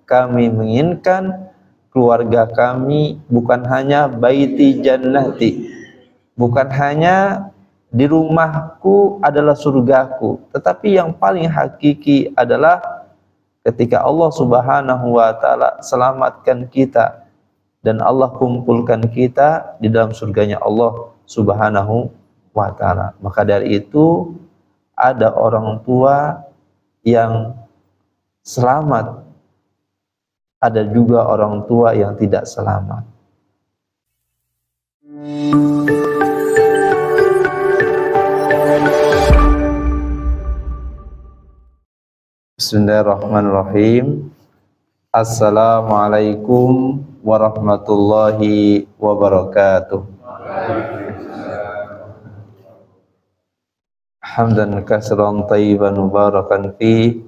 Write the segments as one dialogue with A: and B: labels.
A: kami menginginkan keluarga kami bukan hanya baiti jannati, bukan hanya di rumahku adalah surgaku, tetapi yang paling hakiki adalah ketika Allah Subhanahu wa taala selamatkan kita dan Allah kumpulkan kita di dalam surganya Allah Subhanahu wa taala. Maka dari itu ada orang tua yang selamat, ada juga orang tua yang tidak selamat. Bismillahirrahmanirrahim. Assalamualaikum warahmatullahi wabarakatuh. Hamdan katsiran thayyiban mubarakan fi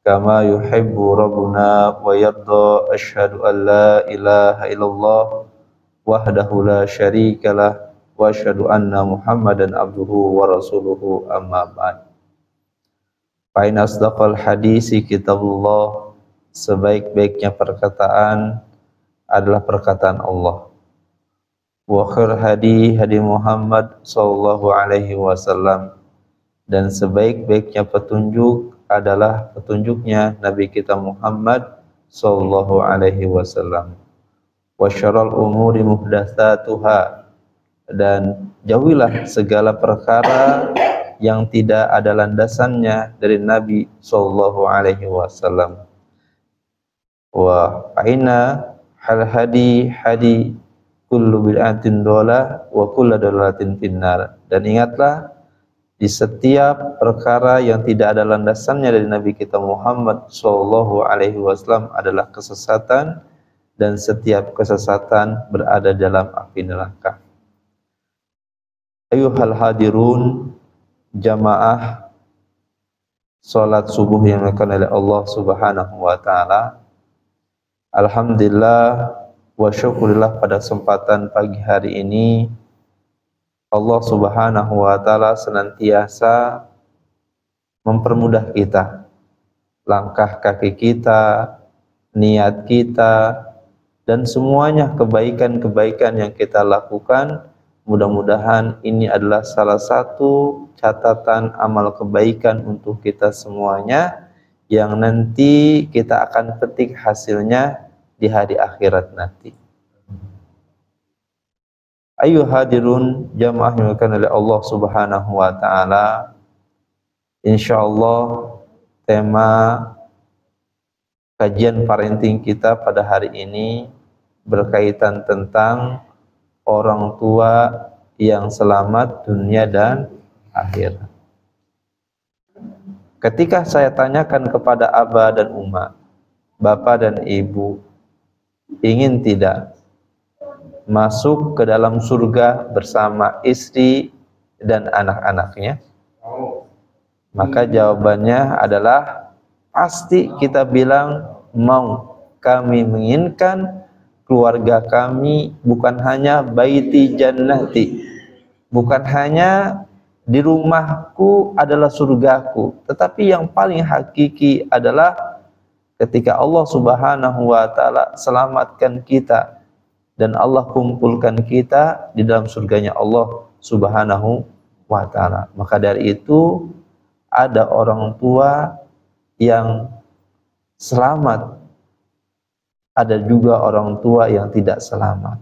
A: kama yuhibbu rabbuna wa yarda. Asyhadu an la ilaha illallah wahdahu la syarikalah wa asyhadu anna Muhammadan abduhu wa rasuluhu amma ba'd. Fa in asdaqal hadisi kitabullah, sebaik-baiknya perkataan adalah perkataan Allah. Wa khair hadi Muhammad sallallahu alaihi wasallam, dan sebaik-baiknya petunjuk adalah petunjuknya Nabi kita Muhammad sallallahu alaihi wasallam. Wa syarrul umuri muhdatsatuha, dan jauhilah segala perkara yang tidak ada landasannya dari Nabi sallallahu alaihi wasallam. Wa aina hal hadi kullu bid'atin dhalalah wa kullu dhalalatin finnar. Dan ingatlah, di setiap perkara yang tidak ada landasannya dari Nabi kita Muhammad sallallahu alaihi wasallam adalah kesesatan, dan setiap kesesatan berada dalam api neraka. Ayuhal hadirun, jamaah salat subuh yang dilakukan oleh Allah Subhanahu wa taala. Alhamdulillah wa syukurillah, pada kesempatan pagi hari ini Allah Subhanahu wa taala senantiasa mempermudah kita, langkah kaki kita, niat kita, dan semuanya kebaikan-kebaikan yang kita lakukan. Mudah-mudahan ini adalah salah satu catatan amal kebaikan untuk kita semuanya yang nanti kita akan petik hasilnya di hari akhirat nanti. Ayu hadirun, jamaah yang dimuliakan oleh Allah Subhanahu wa taala. Insyaallah tema kajian parenting kita pada hari ini berkaitan tentang orang tua yang selamat dunia dan akhirat. Ketika saya tanyakan kepada Aba dan Umma, Bapak dan Ibu, ingin tidak masuk ke dalam surga bersama istri dan anak-anaknya? Maka jawabannya adalah pasti kita bilang mau. Kami menginginkan keluarga kami bukan hanya baiti jannati, bukan hanya di rumahku adalah surgaku, tetapi yang paling hakiki adalah ketika Allah Subhanahu wa taala selamatkan kita dan Allah kumpulkan kita di dalam surganya Allah Subhanahu wa taala. Maka dari itu ada orang tua yang selamat, ada juga orang tua yang tidak selamat.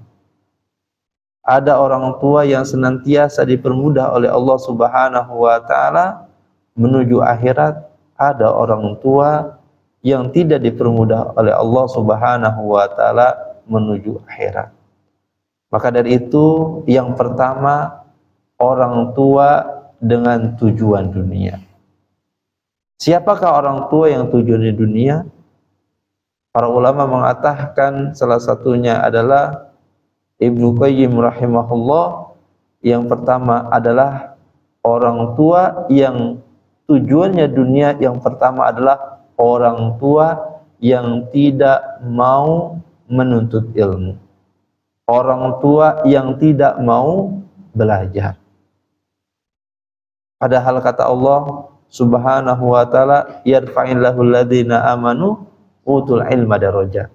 A: Ada orang tua yang senantiasa dipermudah oleh Allah Subhanahu wa taala menuju akhirat, ada orang tua yang tidak dipermudah oleh Allah Subhanahu wa taala menuju akhirat. Maka dari itu, yang pertama, orang tua dengan tujuan dunia. Siapakah orang tua yang tujuannya dunia? Para ulama mengatakan salah satunya adalah Ibnu Qayyim rahimahullah. Yang pertama adalah orang tua yang tujuannya dunia. Yang pertama adalah orang tua yang tidak mau menuntut ilmu, orang tua yang tidak mau belajar. Padahal kata Allah Subhanahu wa taala, yarfa'illahu alladhina amanu utul ilma darajat.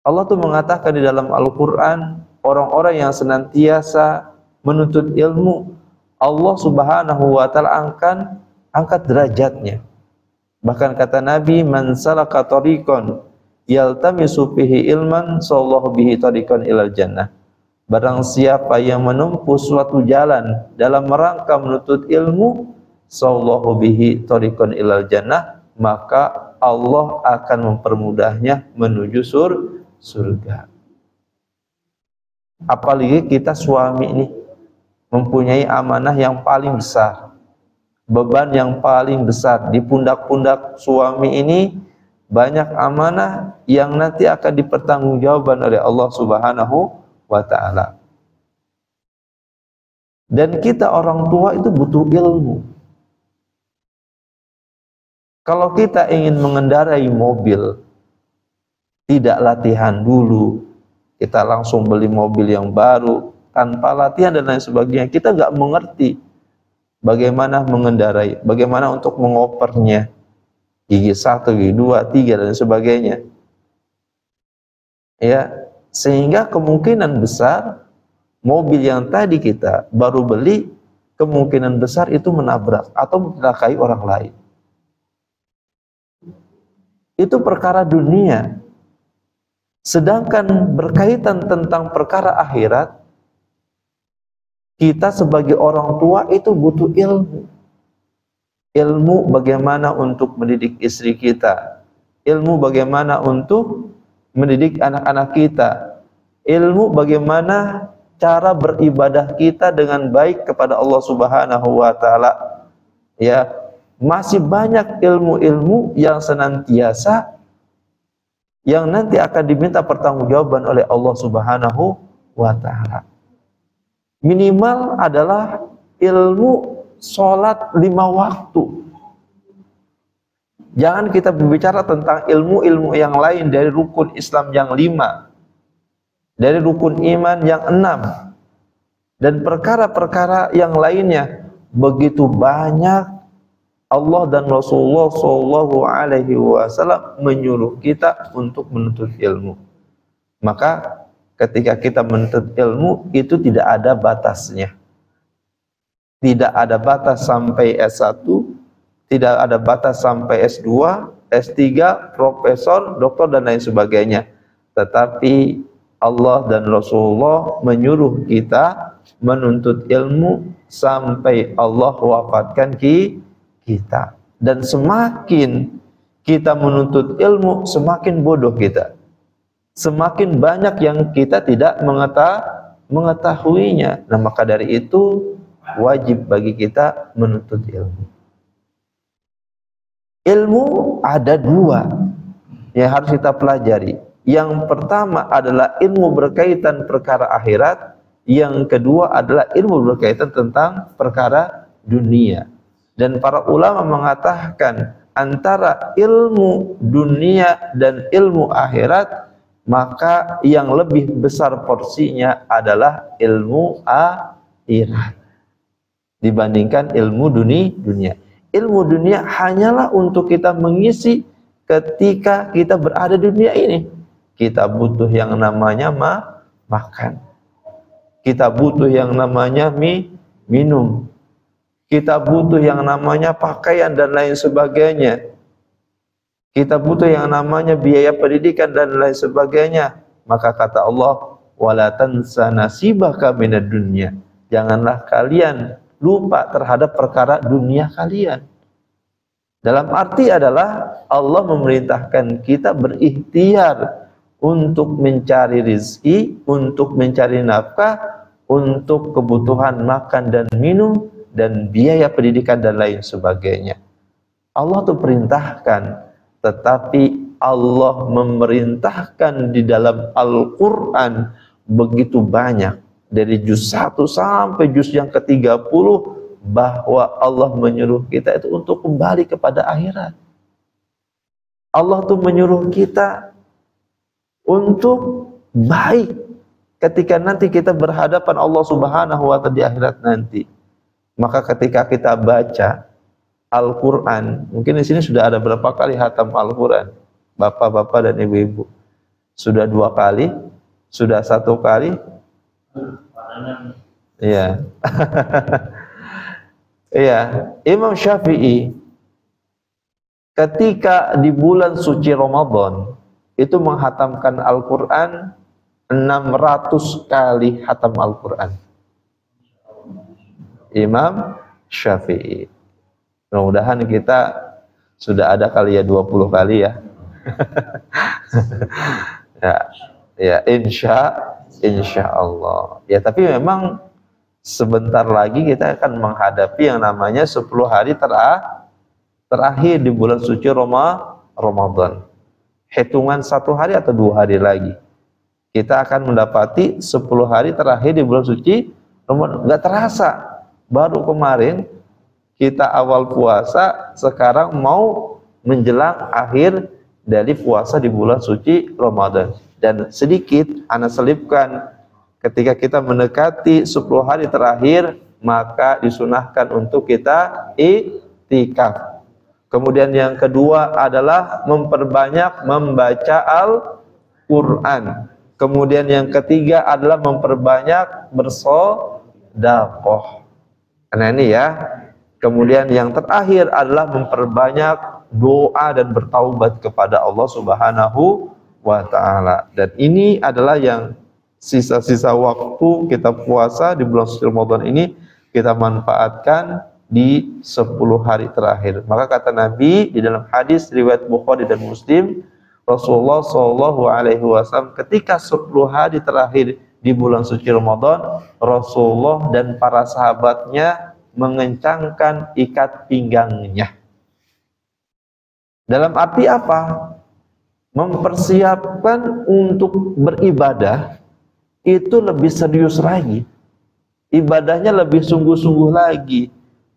A: Allah tuh mengatakan di dalam Al-Quran, orang-orang yang senantiasa menuntut ilmu, Allah Subhanahu wa ta'ala angkat derajatnya. Bahkan kata Nabi, man salaka tariqan yaltamisu fihi ilman sallallahu bihi tariqan ilal jannah. Barang siapa yang menempuh suatu jalan dalam rangka menuntut ilmu, sallallahu bihi tariqan ilal jannah, maka Allah akan mempermudahnya menuju surga. Apalagi kita suami ini mempunyai amanah yang paling besar, beban yang paling besar di pundak-pundak suami ini. Banyak amanah yang nanti akan dipertanggungjawabkan oleh Allah Subhanahu wa ta'ala. Dan kita orang tua itu butuh ilmu. Kalau kita ingin mengendarai mobil, tidak latihan dulu, kita langsung beli mobil yang baru tanpa latihan dan lain sebagainya, kita nggak mengerti bagaimana mengendarai, bagaimana untuk mengopernya, gigi 1, gigi 2, 3 dan sebagainya. Ya, sehingga kemungkinan besar mobil yang tadi kita baru beli, kemungkinan besar itu menabrak atau mencelakai orang lain. Itu perkara dunia. Sedangkan berkaitan tentang perkara akhirat, kita sebagai orang tua itu butuh ilmu. Ilmu bagaimana untuk mendidik istri kita, ilmu bagaimana untuk mendidik anak-anak kita, ilmu bagaimana cara beribadah kita dengan baik kepada Allah Subhanahu wa ta'ala. Ya, masih banyak ilmu-ilmu yang senantiasa yang nanti akan diminta pertanggungjawaban oleh Allah Subhanahu wa ta'ala. Minimal adalah ilmu sholat 5 waktu. Jangan kita berbicara tentang ilmu-ilmu yang lain dari rukun Islam yang 5, dari rukun iman yang 6, dan perkara-perkara yang lainnya. Begitu banyak Allah dan Rasulullah SAW menyuruh kita untuk menuntut ilmu. Maka ketika kita menuntut ilmu itu tidak ada batasnya. Tidak ada batas sampai S1, tidak ada batas sampai S2, S3, profesor, doktor dan lain sebagainya. Tetapi Allah dan Rasulullah menyuruh kita menuntut ilmu sampai Allah wafatkan kita. Dan semakin kita menuntut ilmu, semakin bodoh kita. Semakin banyak yang kita tidak mengetahuinya. Nah, maka dari itu wajib bagi kita menuntut ilmu. Ilmu ada 2 yang harus kita pelajari. Yang pertama adalah ilmu berkaitan perkara akhirat. Yang kedua adalah ilmu berkaitan tentang perkara dunia. Dan para ulama mengatakan antara ilmu dunia dan ilmu akhirat, maka yang lebih besar porsinya adalah ilmu akhirat dibandingkan ilmu dunia. Ilmu dunia hanyalah untuk kita mengisi ketika kita berada di dunia ini. Kita butuh yang namanya makan. Kita butuh yang namanya minum. Kita butuh yang namanya pakaian dan lain sebagainya. Kita butuh yang namanya biaya pendidikan dan lain sebagainya. Maka kata Allah, wala tansa nasibaka minad dunya. Janganlah kalian lupa terhadap perkara dunia kalian. Dalam arti adalah Allah memerintahkan kita berikhtiar untuk mencari rizki, untuk mencari nafkah, untuk kebutuhan makan dan minum, dan biaya pendidikan dan lain sebagainya. Allah tuh perintahkan, tetapi Allah memerintahkan di dalam Al-Quran begitu banyak. Dari juz 1 sampai juz yang ke-30, bahwa Allah menyuruh kita itu untuk kembali kepada akhirat. Allah tuh menyuruh kita untuk baik ketika nanti kita berhadapan Allah Subhanahu wa ta'ala di akhirat nanti. Maka ketika kita baca Al-Quran, mungkin di sini sudah ada berapa kali hatam Al-Quran. bapak-bapak dan ibu-ibu. Sudah 2 kali, sudah 1 kali. Iya. Iya, Imam Syafi'i ketika di bulan suci Ramadan itu menghatamkan Al-Qur'an 600 kali hatam Al-Qur'an. Imam Syafi'i. Mudah-mudahan kita sudah ada kali ya 20 kali ya. ya insya Allah. Ya tapi memang sebentar lagi kita akan menghadapi yang namanya 10 hari terakhir di bulan suci Ramadan. Hitungan 1 hari atau 2 hari lagi kita akan mendapati 10 hari terakhir di bulan suci Ramadan. Nggak terasa, baru kemarin kita awal puasa, sekarang mau menjelang akhir dari puasa di bulan suci Ramadan. Dan sedikit ana selipkan, ketika kita mendekati 10 hari terakhir, maka disunahkan untuk kita i'tikaf. Kemudian yang kedua adalah memperbanyak membaca Al-Quran. Kemudian yang ketiga adalah memperbanyak bersedekah. Nah ini ya. Kemudian yang terakhir adalah memperbanyak doa dan bertaubat kepada Allah Subhanahu wa ta'ala. Dan ini adalah yang sisa-sisa waktu kita puasa di bulan suci Ramadan ini kita manfaatkan di 10 hari terakhir. Maka kata Nabi di dalam hadis riwayat Bukhari dan Muslim, Rasulullah SAW ketika 10 hari terakhir di bulan suci Ramadan, Rasulullah dan para sahabatnya mengencangkan ikat pinggangnya. Dalam arti apa? Mempersiapkan untuk beribadah itu lebih serius lagi. Ibadahnya lebih sungguh-sungguh lagi.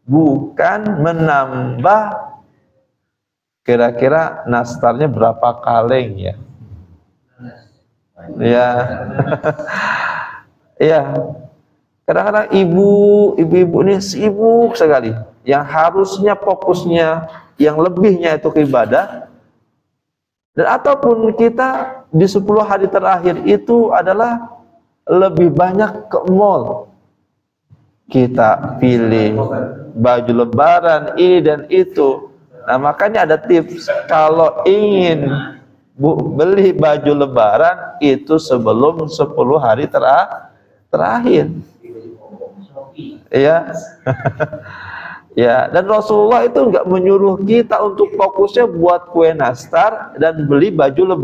A: Bukan menambah kira-kira nastarnya berapa kaleng ya. Ya. Ya. Kadang-kadang ibu-ibu ini sibuk sekali. Yang harusnya fokusnya yang lebihnya itu ke ibadah. Dan ataupun kita di 10 hari terakhir itu adalah lebih banyak ke mall. Kita pilih baju lebaran ini dan itu. Nah makanya ada tips, kalau ingin beli baju lebaran itu sebelum 10 hari terakhir. Ya. Ya, dan Rasulullah itu enggak menyuruh kita untuk fokusnya buat kue nastar dan beli baju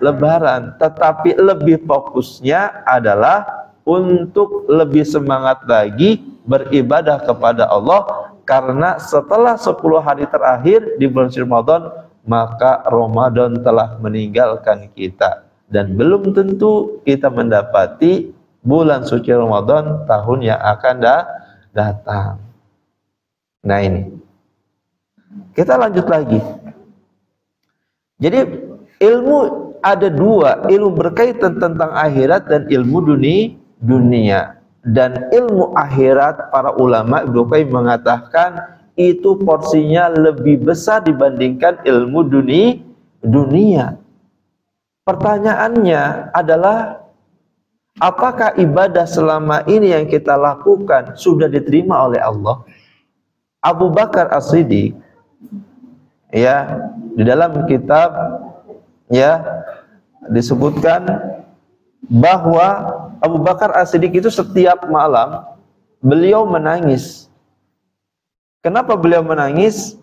A: lebaran, tetapi lebih fokusnya adalah untuk lebih semangat lagi beribadah kepada Allah, karena setelah 10 hari terakhir di bulan Ramadan, maka Ramadan telah meninggalkan kita dan belum tentu kita mendapati bulan suci Ramadan tahun yang akan datang. Nah ini, kita lanjut lagi. Jadi ilmu ada 2, ilmu berkaitan tentang akhirat dan ilmu dunia. Dan ilmu akhirat, para ulama Ibnu Qayyim mengatakan itu porsinya lebih besar dibandingkan ilmu dunia. Pertanyaannya adalah, apakah ibadah selama ini yang kita lakukan sudah diterima oleh Allah? Abu Bakar As-Siddiq ya, di dalam kitab ya disebutkan bahwa Abu Bakar As-Siddiq itu setiap malam beliau menangis. Kenapa beliau menangis?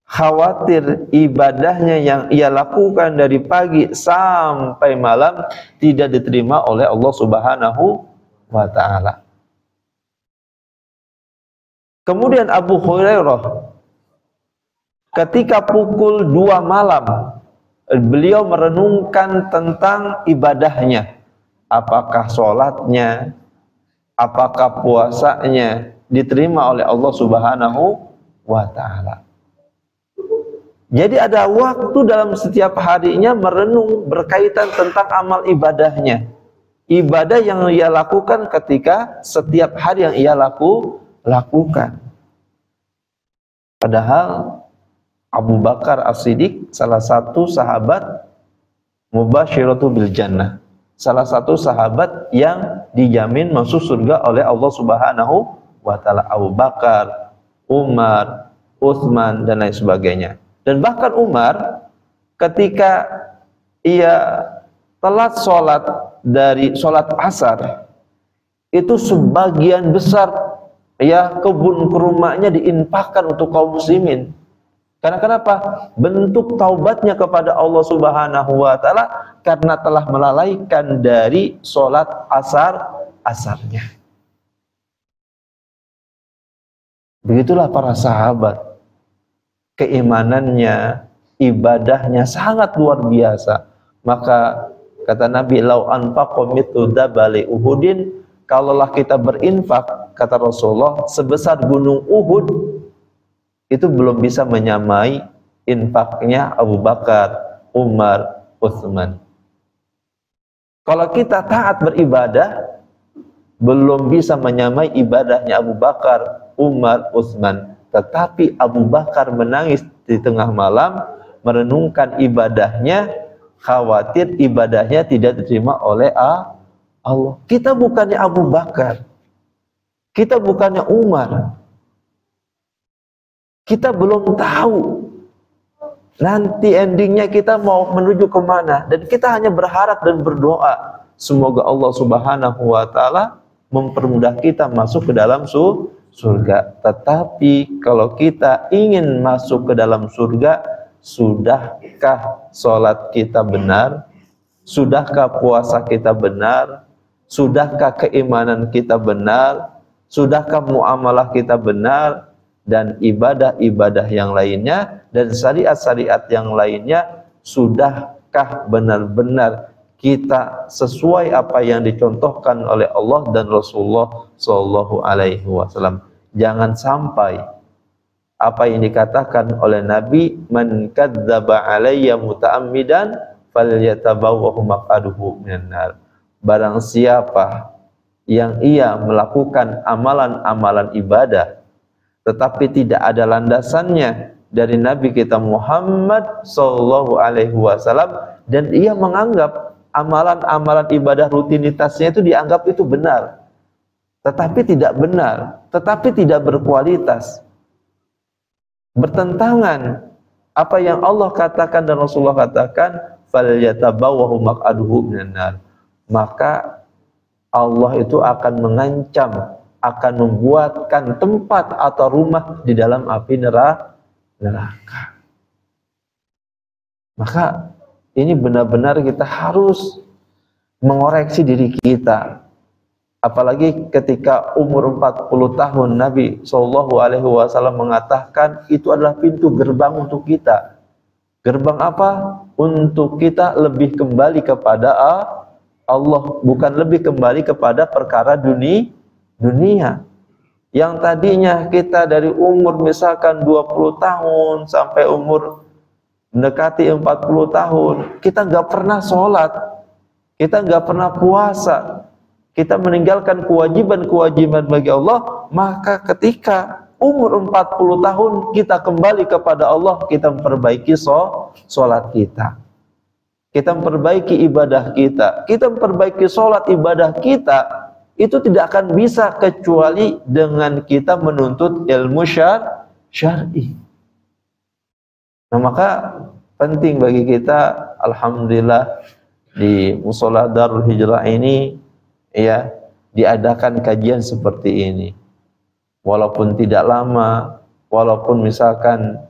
A: Khawatir ibadahnya yang ia lakukan dari pagi sampai malam tidak diterima oleh Allah Subhanahu wa ta'ala. Kemudian Abu Hurairah ketika pukul 2 malam beliau merenungkan tentang ibadahnya, apakah sholatnya, apakah puasanya diterima oleh Allah Subhanahu wa ta'ala. Jadi ada waktu dalam setiap harinya merenung berkaitan tentang amal ibadahnya, ibadah yang ia lakukan ketika setiap hari yang ia lakukan. Padahal Abu Bakar As-Siddiq, salah satu sahabat mubasyiratu bil jannah, salah satu sahabat yang dijamin masuk surga oleh Allah Subhanahu wa taala. Abu Bakar, Umar, Utsman dan lain sebagainya. Dan bahkan Umar ketika ia telat sholat dari sholat asar, itu sebagian besar ya kebun kurmanya diinfakkan untuk kaum muslimin. Karena kenapa? Bentuk taubatnya kepada Allah Subhanahu wa taala karena telah melalaikan dari sholat asarnya. Begitulah para sahabat, keimanannya, ibadahnya sangat luar biasa. Maka kata Nabi, lau anfaqo mithlu dabali Uhudin, kalaulah kita berinfak, kata Rasulullah, sebesar gunung Uhud, itu belum bisa menyamai infaknya Abu Bakar, Umar, Utsman. Kalau kita taat beribadah, belum bisa menyamai ibadahnya Abu Bakar, Umar, Utsman. Tetapi Abu Bakar menangis di tengah malam, merenungkan ibadahnya, khawatir ibadahnya tidak diterima oleh Allah. Kita bukannya Abu Bakar, kita bukannya Umar. Kita belum tahu nanti endingnya kita mau menuju kemana, dan kita hanya berharap dan berdoa semoga Allah Subhanahu wa taala mempermudah kita masuk ke dalam surga. Tetapi kalau kita ingin masuk ke dalam surga, sudahkah sholat kita benar? Sudahkah puasa kita benar? Sudahkah keimanan kita benar? Sudahkah muamalah kita benar? Dan ibadah-ibadah yang lainnya dan syariat-syariat yang lainnya, sudahkah benar-benar kita sesuai apa yang dicontohkan oleh Allah dan Rasulullah Shallallahu Alaihi Wasallam? Jangan sampai apa yang dikatakan oleh Nabi, man kadzdzaba alayya muta'ammidan falyatabawwa'hu maq'adahu minan nar. Barang siapa yang ia melakukan amalan-amalan ibadah tetapi tidak ada landasannya dari Nabi kita Muhammad Sallallahu Alaihi Wasallam, dan ia menganggap amalan-amalan ibadah rutinitasnya itu dianggap itu benar, tetapi tidak benar, tetapi tidak berkualitas, bertentangan apa yang Allah katakan dan Rasulullah katakan, falyatabawwahu maq'adahu minan nar. Maka Allah itu akan mengancam, akan membuatkan tempat atau rumah di dalam api neraka. Maka ini benar-benar kita harus mengoreksi diri kita. Apalagi ketika umur 40 tahun Nabi Shallallahu Alaihi Wasallam mengatakan itu adalah pintu gerbang untuk kita. Gerbang apa? Untuk kita lebih kembali kepada Allah, bukan lebih kembali kepada perkara dunia. Yang tadinya kita dari umur misalkan 20 tahun sampai umur mendekati 40 tahun, kita nggak pernah sholat, kita nggak pernah puasa, kita meninggalkan kewajiban-kewajiban bagi Allah. Maka ketika umur 40 tahun kita kembali kepada Allah, kita memperbaiki sholat kita, kita memperbaiki ibadah kita, kita memperbaiki sholat ibadah kita, itu tidak akan bisa kecuali dengan kita menuntut ilmu syar'i. Nah, maka penting bagi kita, alhamdulillah di Mushola Darul Hijrah ini ya diadakan kajian seperti ini. Walaupun tidak lama, walaupun misalkan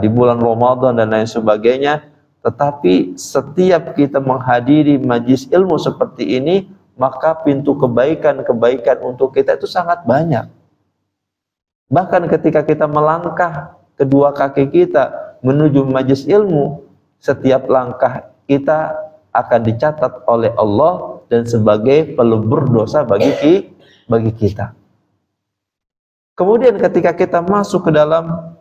A: di bulan Ramadan dan lain sebagainya, tetapi setiap kita menghadiri majlis ilmu seperti ini, maka pintu kebaikan-kebaikan untuk kita itu sangat banyak. Bahkan ketika kita melangkah kedua kaki kita menuju majlis ilmu, setiap langkah kita akan dicatat oleh Allah dan sebagai pelebur dosa bagi kita. Kemudian ketika kita masuk ke dalam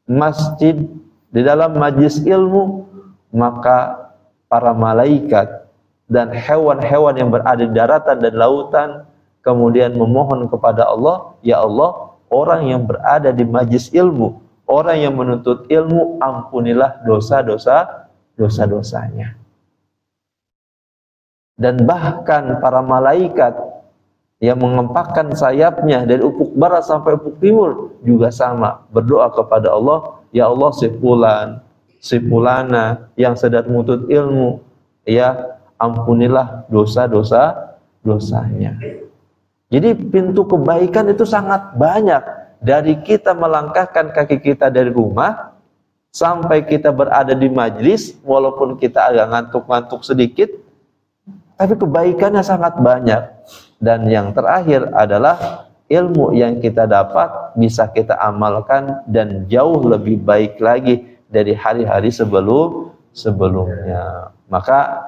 A: masjid, di dalam majlis ilmu, maka para malaikat dan hewan-hewan yang berada di daratan dan lautan kemudian memohon kepada Allah, ya Allah, orang yang berada di majlis ilmu, orang yang menuntut ilmu, ampunilah dosa-dosanya. Dan bahkan para malaikat yang mengempakkan sayapnya dari ufuk barat sampai ufuk timur juga sama, berdoa kepada Allah, ya Allah, si fulana yang sedang menuntut ilmu, ya ampunilah dosa-dosanya. Jadi pintu kebaikan itu sangat banyak, dari kita melangkahkan kaki kita dari rumah sampai kita berada di majlis, walaupun kita agak ngantuk-ngantuk sedikit, tapi kebaikannya sangat banyak. Dan yang terakhir adalah ilmu yang kita dapat bisa kita amalkan dan jauh lebih baik lagi dari hari-hari sebelumnya. Maka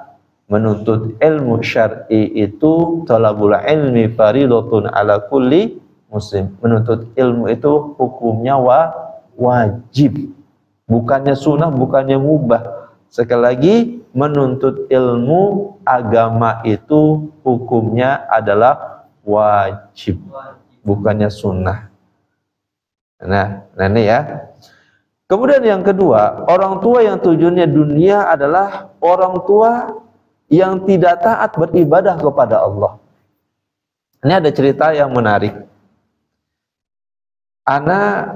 A: menuntut ilmu syar'i itu talabul ilmi faridatun ala kulli muslim. Menuntut ilmu itu hukumnya wajib, bukannya sunnah, bukannya mubah. Sekali lagi, menuntut ilmu agama itu hukumnya adalah wajib, bukannya sunnah. Nah ini ya. Kemudian yang kedua, orang tua yang tujuannya dunia adalah orang tua yang tidak taat beribadah kepada Allah. Ini ada cerita yang menarik. Ana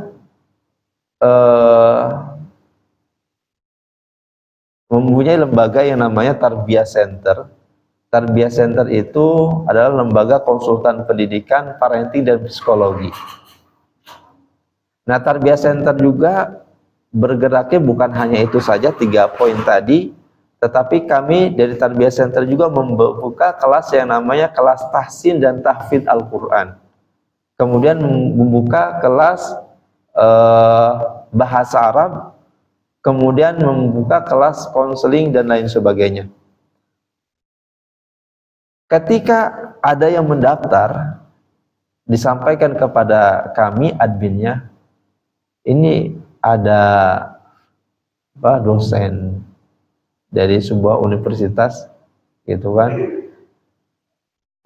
A: mempunyai lembaga yang namanya Tarbiyah Center. Tarbiyah Center itu adalah lembaga konsultan pendidikan, parenting, dan psikologi. Nah, Tarbiyah Center juga bergeraknya bukan hanya itu saja, 3 poin tadi, tetapi kami dari Tarbiyah Center juga membuka kelas yang namanya kelas tahsin dan tahfidz Al-Quran. Kemudian membuka kelas bahasa Arab, kemudian membuka kelas konseling dan lain sebagainya. Ketika ada yang mendaftar, disampaikan kepada kami adminnya, ini ada dosen dari sebuah universitas gitu kan,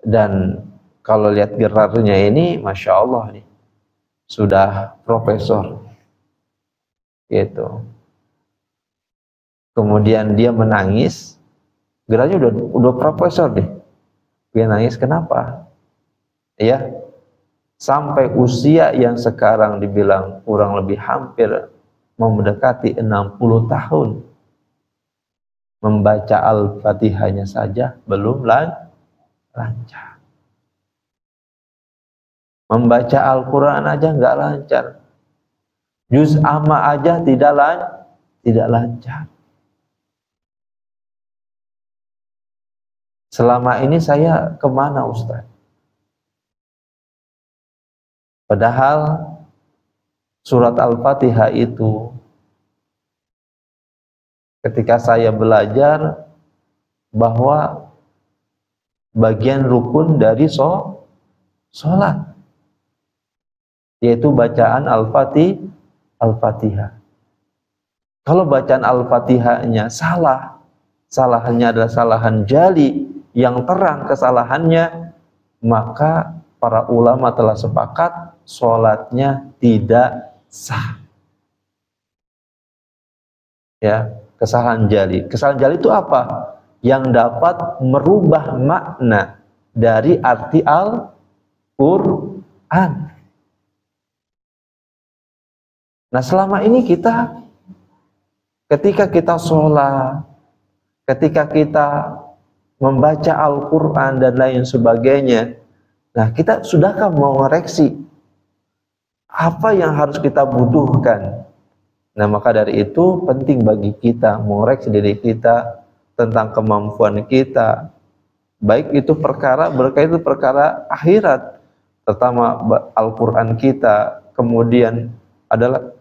A: dan kalau lihat gelarnya ini, masya Allah nih, sudah profesor gitu. Kemudian dia menangis, gelarnya udah profesor deh. Dia nangis kenapa? Ya, sampai usia yang sekarang dibilang kurang lebih hampir mendekati 60 tahun, membaca Al-Fatihahnya saja belum lancar. Membaca Al-Quran aja nggak lancar. Juz amma aja tidak lancar. Selama ini saya kemana Ustaz? Padahal surat Al-Fatihah itu ketika saya belajar bahwa bagian rukun dari sholat, yaitu bacaan Al-Fatihah. Kalau bacaan Al-Fatihahnya salah, salahnya adalah salahan jali yang terang kesalahannya, maka para ulama telah sepakat sholatnya tidak sah. Ya, kesalahan jali. Kesalahan jali itu apa? Yang dapat merubah makna dari arti Al-Quran. Nah, selama ini kita, ketika kita sholat, ketika kita membaca Al-Quran dan lain sebagainya, nah kita sudahkah mau mengoreksi apa yang harus kita butuhkan? Nah, maka dari itu penting bagi kita mengoreksi diri kita tentang kemampuan kita, baik itu perkara berkaitan perkara akhirat, pertama Al-Quran kita, kemudian adalah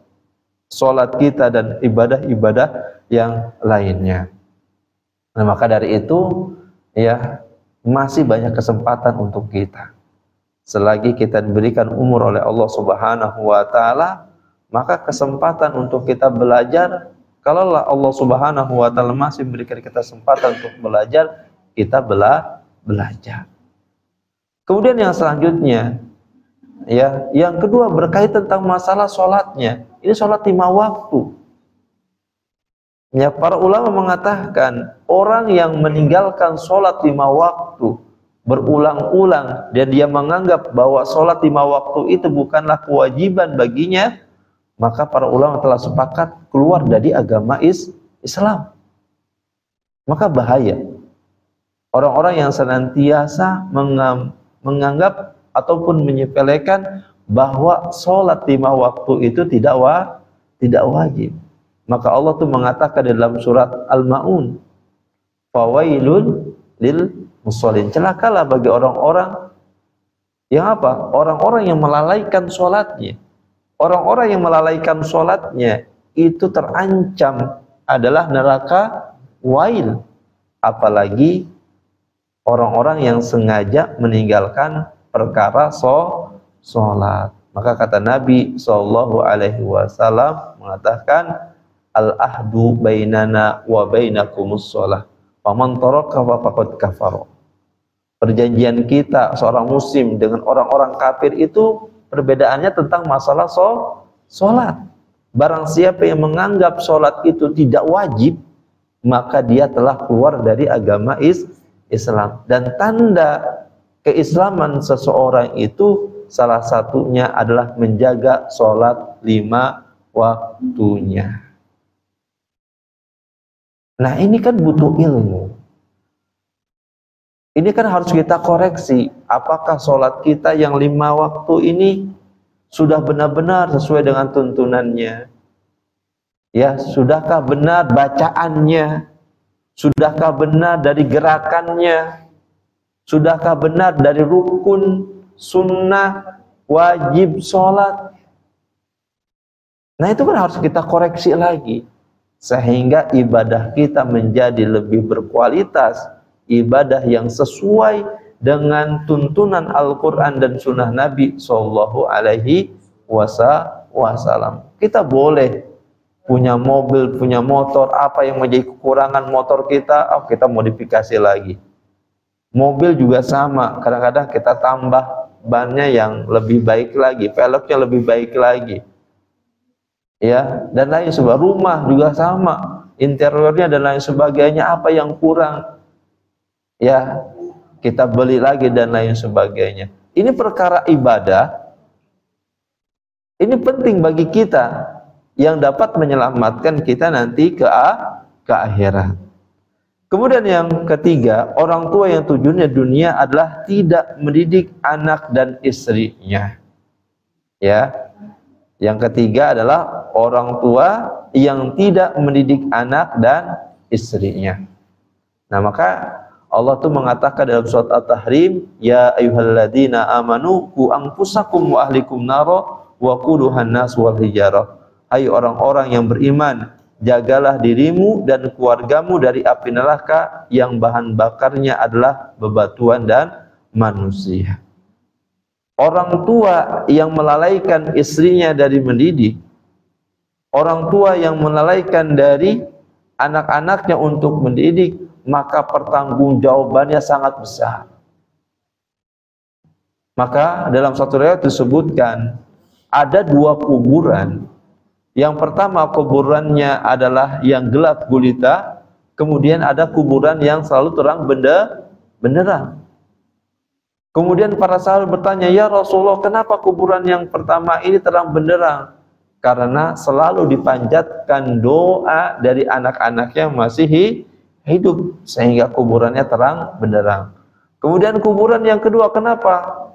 A: sholat kita dan ibadah-ibadah yang lainnya. Nah, maka dari itu ya masih banyak kesempatan untuk kita. Selagi kita diberikan umur oleh Allah Subhanahu wa taala, maka kesempatan untuk kita belajar, kalau Allah Subhanahu wa taala masih memberikan kita kesempatan untuk belajar, kita belajar. Kemudian yang selanjutnya, Ya, yang kedua berkaitan tentang masalah sholatnya. Ini sholat 5 waktu. Ya, para ulama mengatakan orang yang meninggalkan sholat 5 waktu berulang-ulang dan dia menganggap bahwa sholat 5 waktu itu bukanlah kewajiban baginya, maka para ulama telah sepakat keluar dari agama Islam. Maka bahaya orang-orang yang senantiasa menganggap ataupun menyepelekan bahwa sholat 5 waktu itu tidak wajib. Maka Allah tuh mengatakan dalam surat Al-Ma'un, fawailun lil musallin, celakalah bagi orang-orang yang apa? Orang-orang yang melalaikan sholatnya. Orang-orang yang melalaikan sholatnya itu terancam adalah neraka wail. Apalagi orang-orang yang sengaja meninggalkan perkara sholat. Maka kata Nabi SAW mengatakan, al-ahdu bainana wa bainakumus sholah, faman taraka faqad kafara. Perjanjian kita seorang muslim dengan orang-orang kafir itu perbedaannya tentang masalah sholat. Barang siapa yang menganggap sholat itu tidak wajib, maka dia telah keluar dari agama Islam. Dan tanda keislaman seseorang itu salah satunya adalah menjaga sholat 5 waktunya. Nah, ini kan butuh ilmu. Ini kan harus kita koreksi. Apakah sholat kita yang 5 waktu ini sudah benar-benar sesuai dengan tuntunannya? Ya, sudahkah benar bacaannya? Sudahkah benar dari gerakannya? Sudahkah benar dari rukun, sunnah, wajib sholat? Nah, itu kan harus kita koreksi lagi, sehingga ibadah kita menjadi lebih berkualitas, ibadah yang sesuai dengan tuntunan Al-Quran dan sunnah Nabi Sallallahu Alaihi Wasallam. Kita boleh punya mobil, punya motor, apa yang menjadi kekurangan motor kita, kita modifikasi lagi. Mobil juga sama, kadang-kadang kita tambah bannya yang lebih baik lagi, velgnya lebih baik lagi, ya, dan lain sebagainya. Rumah juga sama, interiornya dan lain sebagainya, apa yang kurang, ya, kita beli lagi dan lain sebagainya. Ini perkara ibadah, ini penting bagi kita yang dapat menyelamatkan kita nanti ke akhirat. Kemudian yang ketiga, orang tua yang tujuannya dunia adalah tidak mendidik anak dan istrinya. Ya. Yang ketiga adalah orang tua yang tidak mendidik anak dan istrinya. Nah, maka Allah tuh mengatakan dalam surat At-Tahrim, ya ayyuhalladzina amanu qu anfusakum wa ahlikum nara wa quduhan nas wal hijarah. Hai orang-orang yang beriman, jagalah dirimu dan keluargamu dari api neraka yang bahan bakarnya adalah bebatuan dan manusia. Orang tua yang melalaikan istrinya dari mendidik, orang tua yang melalaikan dari anak-anaknya untuk mendidik, maka pertanggungjawabannya sangat besar. Maka dalam satu riwayat disebutkan ada 2 kuburan. Yang pertama kuburannya adalah yang gelap gulita, kemudian ada kuburan yang selalu terang benderang. Kemudian para sahabat bertanya, ya Rasulullah, kenapa kuburan yang pertama ini terang benderang? Karena selalu dipanjatkan doa dari anak-anak yang masih hidup, sehingga kuburannya terang benderang. Kemudian kuburan yang kedua, kenapa?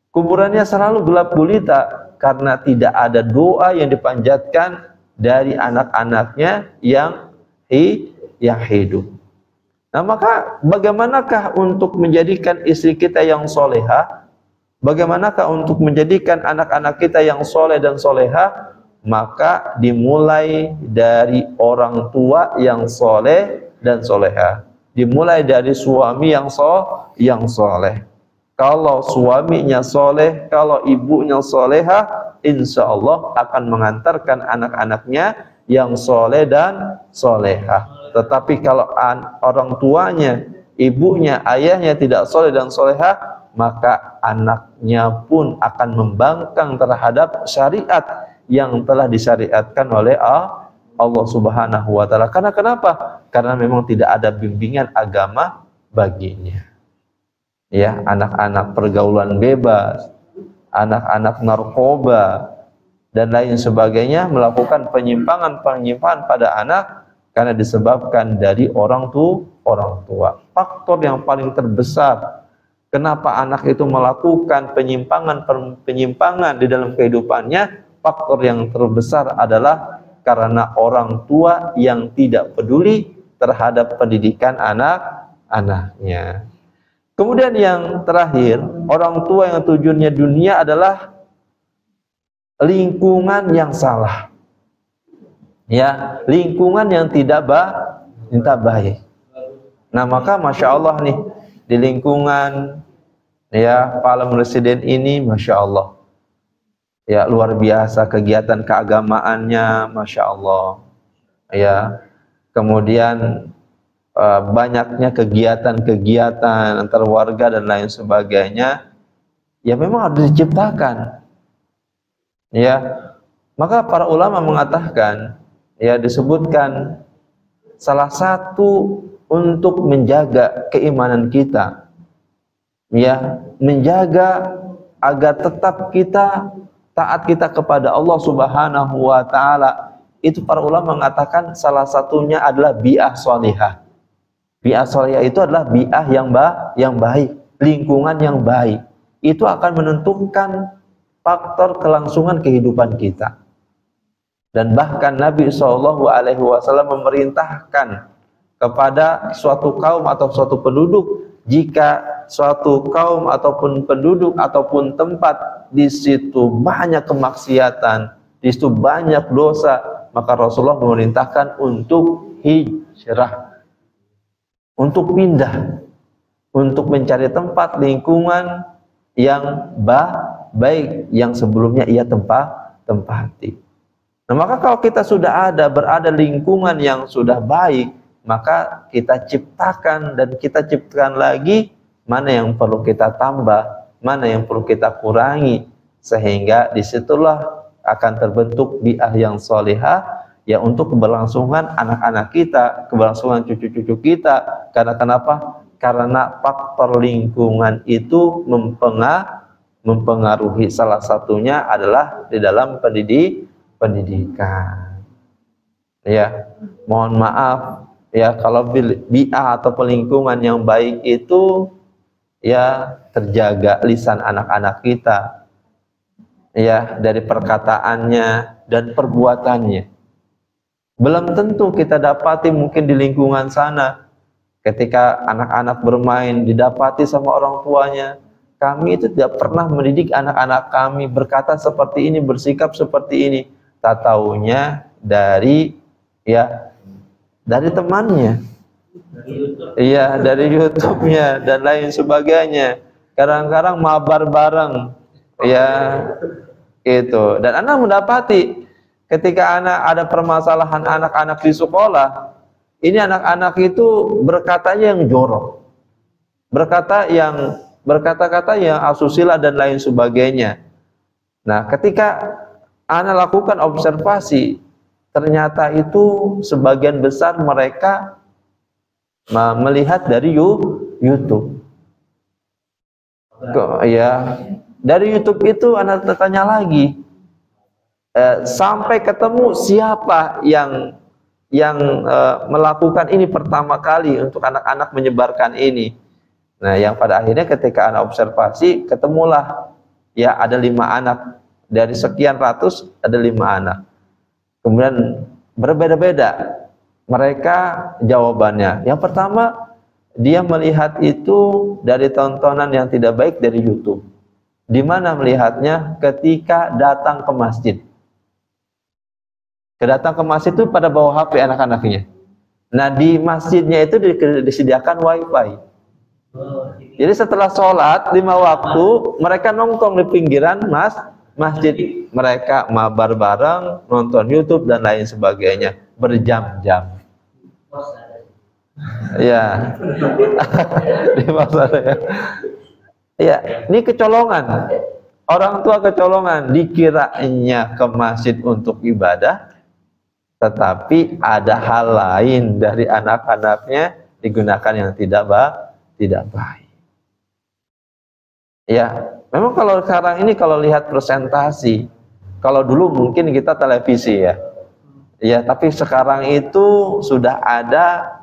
A: Kuburannya selalu gelap gulita, karena tidak ada doa yang dipanjatkan dari anak-anaknya yang hidup. Nah, maka bagaimanakah untuk menjadikan istri kita yang solehah? Bagaimanakah untuk menjadikan anak-anak kita yang soleh dan solehah? Maka dimulai dari orang tua yang soleh dan solehah. Dimulai dari suami yang soleh. Kalau suaminya soleh, kalau ibunya solehah, insya Allah akan mengantarkan anak-anaknya yang soleh dan solehah. Tetapi kalau orang tuanya, ibunya, ayahnya tidak soleh dan solehah, maka anaknya pun akan membangkang terhadap syariat yang telah disyariatkan oleh Allah Subhanahu wa taala. Karena kenapa? Karena memang tidak ada bimbingan agama baginya. Ya, anak-anak pergaulan bebas, anak-anak narkoba dan lain sebagainya melakukan penyimpangan pada anak karena disebabkan dari orang tua. Faktor yang paling terbesar kenapa anak itu melakukan penyimpangan di dalam kehidupannya, faktor yang terbesar adalah karena orang tua yang tidak peduli terhadap pendidikan anak-anaknya. Kemudian yang terakhir, orang tua yang tujuannya dunia adalah lingkungan yang salah. Ya, lingkungan yang tidak baik. Nah, maka Masya Allah nih, di lingkungan ya Pak Presiden ini, Masya Allah, ya luar biasa kegiatan keagamaannya, Masya Allah. Ya, kemudian banyaknya kegiatan-kegiatan antar warga dan lain sebagainya, ya memang harus diciptakan. Ya, maka para ulama mengatakan, ya disebutkan salah satu untuk menjaga keimanan kita, ya menjaga agar tetap taat kita kepada Allah Subhanahu wa taala, itu para ulama mengatakan salah satunya adalah bi'ah sholihah. Bi'ah sholihah itu adalah bi'ah yang baik, lingkungan yang baik. Itu akan menentukan faktor kelangsungan kehidupan kita. Dan bahkan Nabi SAW memerintahkan kepada suatu kaum atau suatu penduduk, jika suatu kaum ataupun penduduk ataupun tempat di situ banyak kemaksiatan, di situ banyak dosa, maka Rasulullah memerintahkan untuk hijrah, untuk pindah, untuk mencari tempat lingkungan yang baik yang sebelumnya ia tempati. Nah, maka kalau kita sudah berada lingkungan yang sudah baik, maka kita ciptakan dan kita ciptakan lagi mana yang perlu kita tambah, mana yang perlu kita kurangi, sehingga disitulah akan terbentuk bi'ah yang sholihah, ya untuk keberlangsungan anak-anak kita, keberlangsungan cucu-cucu kita. Karena kenapa? Karena faktor lingkungan itu mempengaruhi, salah satunya adalah di dalam pendidikan. Ya, mohon maaf ya kalau bi'ah atau lingkungan yang baik itu ya terjaga lisan anak-anak kita, ya dari perkataannya dan perbuatannya. Belum tentu kita dapati mungkin di lingkungan sana ketika anak-anak bermain didapati sama orang tuanya, kami itu tidak pernah mendidik anak-anak kami berkata seperti ini, bersikap seperti ini. Tak taunya dari temannya, iya dari YouTube-nya dan lain sebagainya. Kadang-kadang mabar bareng, ya itu. Dan anak mendapati ketika ada permasalahan anak-anak di sekolah, ini anak-anak itu berkatanya yang jorok, berkata-kata yang asusila dan lain sebagainya. Nah, ketika anak lakukan observasi, ternyata itu sebagian besar mereka melihat dari YouTube. Ya, dari YouTube itu anak bertanya lagi, sampai ketemu siapa yang melakukan ini pertama kali untuk anak-anak menyebarkan ini. Nah, yang pada akhirnya ketika anak observasi, ketemulah ya ada 5 anak dari sekian ratus, ada 5 anak. Kemudian berbeda-beda mereka jawabannya. Yang pertama, dia melihat itu dari tontonan yang tidak baik dari YouTube. Di mana melihatnya? Ketika datang ke masjid. Kedatang ke masjid itu pada bawa HP anak-anaknya. Nah, di masjidnya itu disediakan wifi. Jadi setelah sholat 5 waktu, mereka nongkrong di pinggiran masjid. Mereka mabar bareng, nonton YouTube dan lain sebagainya berjam-jam. Ya, di masa ya. Ya, ini kecolongan. Orang tua kecolongan, dikiranya ke masjid untuk ibadah, tetapi ada hal lain dari anak-anaknya digunakan yang tidak baik. Ya, memang kalau sekarang ini kalau lihat presentasi, kalau dulu mungkin kita televisi ya. Ya, tapi sekarang itu sudah ada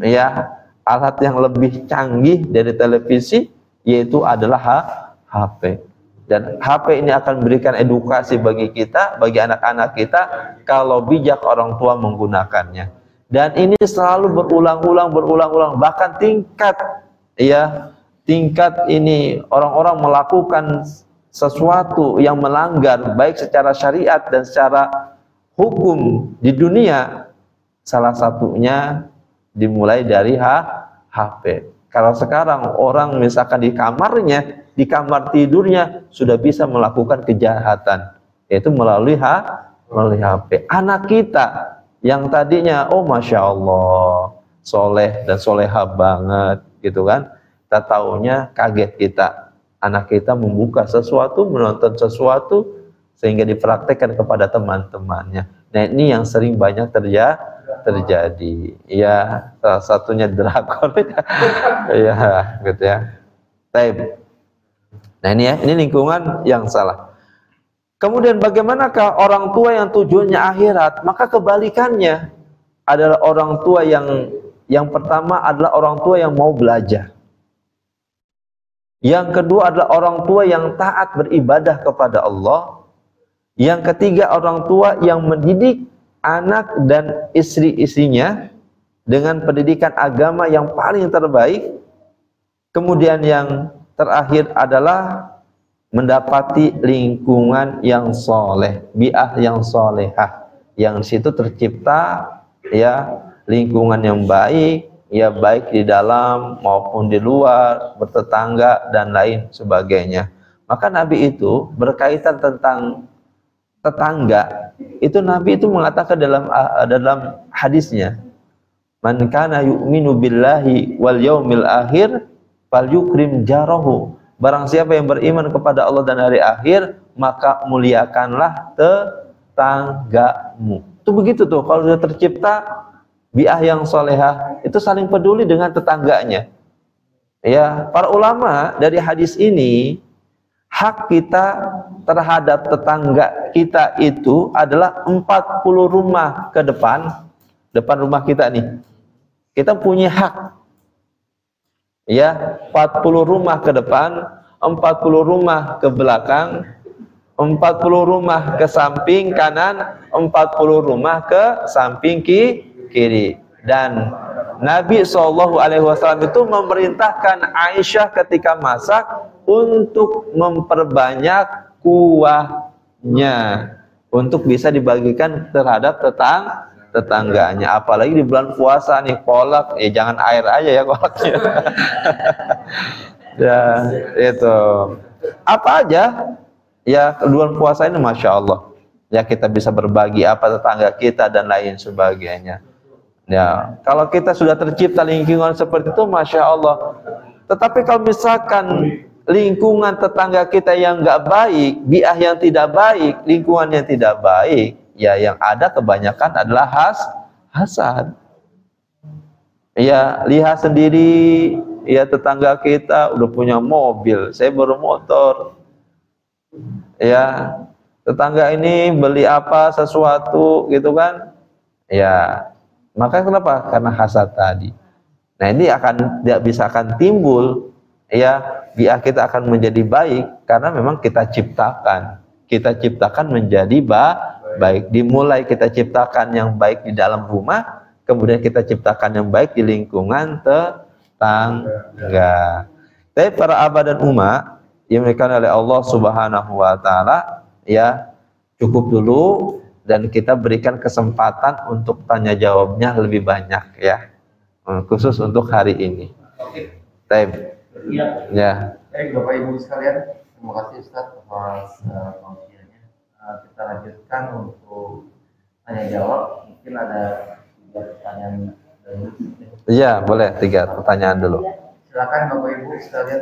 A: ya alat yang lebih canggih dari televisi, yaitu adalah HP. Dan HP ini akan memberikan edukasi bagi kita, bagi anak-anak kita, kalau bijak orang tua menggunakannya. Dan ini selalu berulang-ulang, bahkan tingkat ini orang-orang melakukan sesuatu yang melanggar baik secara syariat dan secara hukum di dunia, salah satunya dimulai dari HP. Kalau sekarang orang misalkan di kamarnya, di kamar tidurnya sudah bisa melakukan kejahatan, yaitu melalui HP. Anak kita yang tadinya masya Allah soleh dan soleha banget gitu kan, kita taunya kaget kita, anak kita membuka sesuatu, menonton sesuatu sehingga dipraktekkan kepada teman-temannya. Nah, ini yang sering banyak terjadi. Ya, salah satunya drakor. Ya, gitu ya. Baik. Nah, ini lingkungan yang salah. Kemudian bagaimanakah orang tua yang tujuannya akhirat? Maka kebalikannya adalah orang tua yang pertama adalah orang tua yang mau belajar. Yang kedua adalah orang tua yang taat beribadah kepada Allah. Yang ketiga orang tua yang mendidik anak dan istri-istrinya dengan pendidikan agama yang paling terbaik. Kemudian yang terakhir adalah mendapati lingkungan yang soleh, bi'ah yang solehah, yang di situ tercipta ya lingkungan yang baik, ya baik di dalam maupun di luar, bertetangga dan lain sebagainya. Maka Nabi itu berkaitan tentang tetangga, itu Nabi itu mengatakan dalam hadisnya, man kana yu'minu billahi wal yaumil akhir falyukrim jarahu. Barang siapa yang beriman kepada Allah dan hari akhir, maka muliakanlah tetanggamu. Itu begitu tuh, kalau sudah tercipta bi'ah yang solehah, itu saling peduli dengan tetangganya. Ya, para ulama dari hadis ini, hak kita terhadap tetangga kita itu adalah 40 rumah ke depan rumah kita nih. Kita punya hak. Ya, 40 rumah ke depan, 40 rumah ke belakang, 40 rumah ke samping kanan, 40 rumah ke samping kiri. Dan Nabi SAW itu memerintahkan Aisyah ketika masak untuk memperbanyak kuahnya, untuk bisa dibagikan terhadap tetangganya. Apalagi di bulan puasa nih, kolak, jangan air aja ya kolaknya. Ya, itu. Apa aja? Ya, bulan puasa ini Masya Allah. Ya, kita bisa berbagi apa tetangga kita dan lain sebagainya. Ya, kalau kita sudah tercipta lingkungan seperti itu, Masya Allah. Tetapi kalau misalkan lingkungan tetangga kita yang nggak baik, bi'ah yang tidak baik, lingkungan yang tidak baik, ya yang ada kebanyakan adalah hasad. Ya, lihat sendiri, ya tetangga kita udah punya mobil, saya baru motor. Ya, tetangga ini beli apa sesuatu gitu kan? Ya, maka kenapa? Karena hasad tadi. Nah, ini tidak bisa akan timbul, ya biar kita akan menjadi baik karena memang kita ciptakan menjadi baik. Dimulai kita ciptakan yang baik di dalam rumah, kemudian kita ciptakan yang baik di lingkungan tetangga. Tapi para abah dan umat yang dimuliakan oleh Allah Subhanahu wa taala, ya cukup dulu dan kita berikan kesempatan untuk tanya jawabnya lebih banyak ya. Khusus untuk hari ini. Baik. Ya.
B: Baik, Bapak Ibu sekalian, terima kasih Ustaz atas pengajiannya. Kita lanjutkan untuk tanya jawab. Mungkin ada 3 pertanyaan dulu.
A: Iya, boleh 3 pertanyaan dulu.
B: Silakan Bapak Ibu sekalian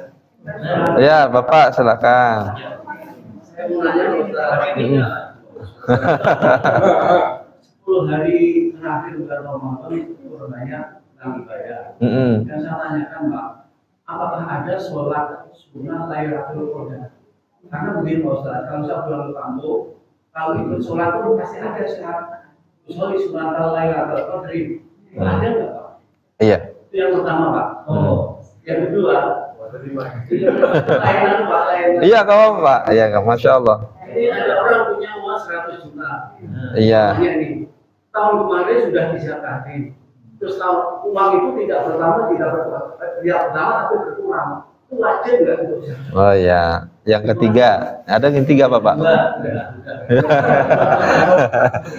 A: Ya, Bapak silakan.
C: Saya mau nanya nih, Ustaz.
A: Mm.
C: 10 hari terakhir bulan Ramadan itu banyak yang ibadah. Dan saya tanyakan, Pak, apakah ada sholat sunnah Lailatul Qadar? Karena begini Pak Ustaz, kalau saya pulang ke kampung, kalau ikut sholat itu pasti ada syarat. Kecuali sunnah Lailatul Qadar ini. Ada nggak, Pak?
A: Iya.
C: Itu yang pertama, Pak. Yang kedua, layanan Pak, layanan.
A: Iya, kamu Pak. Iya, Masya Allah.
C: Jadi ada orang punya uang 100 juta.
A: Iya.
C: Tanya nih, tahun kemarin sudah disakatin. Terus tahun uang itu tidak bertambah, tidak tapi berkurang. Itu wajar nggak itu?
A: Oh ya. Yang ketiga, ada yang ketiga Bapak?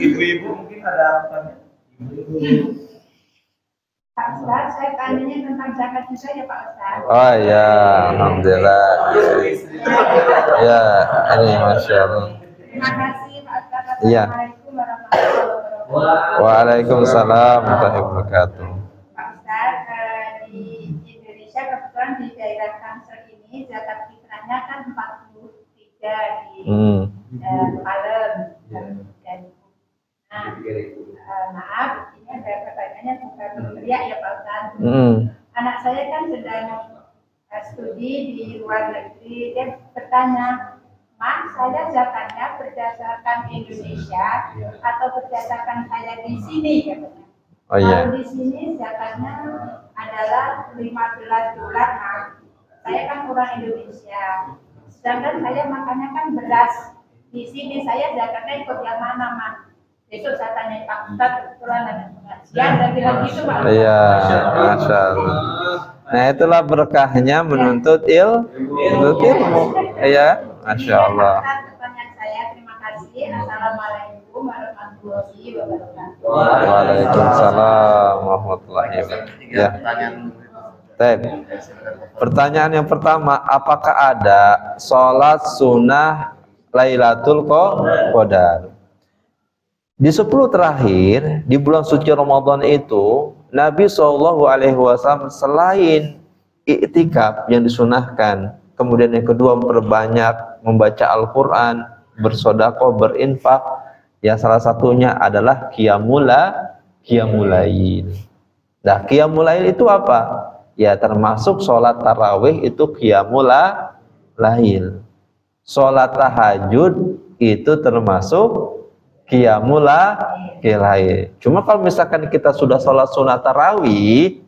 B: Ibu-ibu mungkin ada apa-apa?
D: Pak Ustaz, saya tanyanya tentang zakat juga ya Pak Ustaz.
A: Oh ya, alhamdulillah. Ya, ini Masya Allah.
D: Terima kasih Pak Ustaz.
A: Iya.
D: Assalamualaikum warahmatullahi wabarakatuh.
A: Waalaikumsalam warahmatullahi wabarakatuh.
D: Pak Ustaz, di Indonesia kebetulan di daerah Tangsel ini zakat fitrahnya kan 43 di Palem dan maaf, ini ada pertanyaannya bukan teriak ya Pak Ustaz. Anak saya kan sedang studi di luar negeri, dia bertanya, Mak, saya zakatnya berdasarkan Indonesia atau berdasarkan saya di sini katanya.
A: Oh iya.
D: Kalau di sini zakatnya adalah 15 dolar, Mak. Saya kan orang Indonesia. Sedangkan saya makannya kan beras. Di sini saya zakatnya ikut yang mana, Mak? Besok saya tanya Pak Ustaz, kebetulan ada pengajian dan bilang gitu Pak.
A: Iya, Masya Allah. Nah itulah berkahnya menuntut ilmu. Iya, Masya Allah.
D: Pertanyaan saya, terima kasih. Assalamualaikum warahmatullahi wabarakatuh.
A: Waalaikumsalam warahmatullahi wabarakatuh. Ya. Pertanyaan yang pertama, apakah ada sholat sunnah Lailatul Qadar? Di 10 terakhir di bulan suci Ramadan itu, Nabi SAW selain i'tikaf yang disunahkan, kemudian yang kedua memperbanyak membaca Al-Quran, bersedekah, berinfak, yang salah satunya adalah qiyamul lail. Nah, qiyamul lail itu apa? Ya termasuk sholat tarawih itu qiyamul lail. Sholat tahajud itu termasuk qiyamul lail. Cuma kalau misalkan kita sudah sholat sunat tarawih,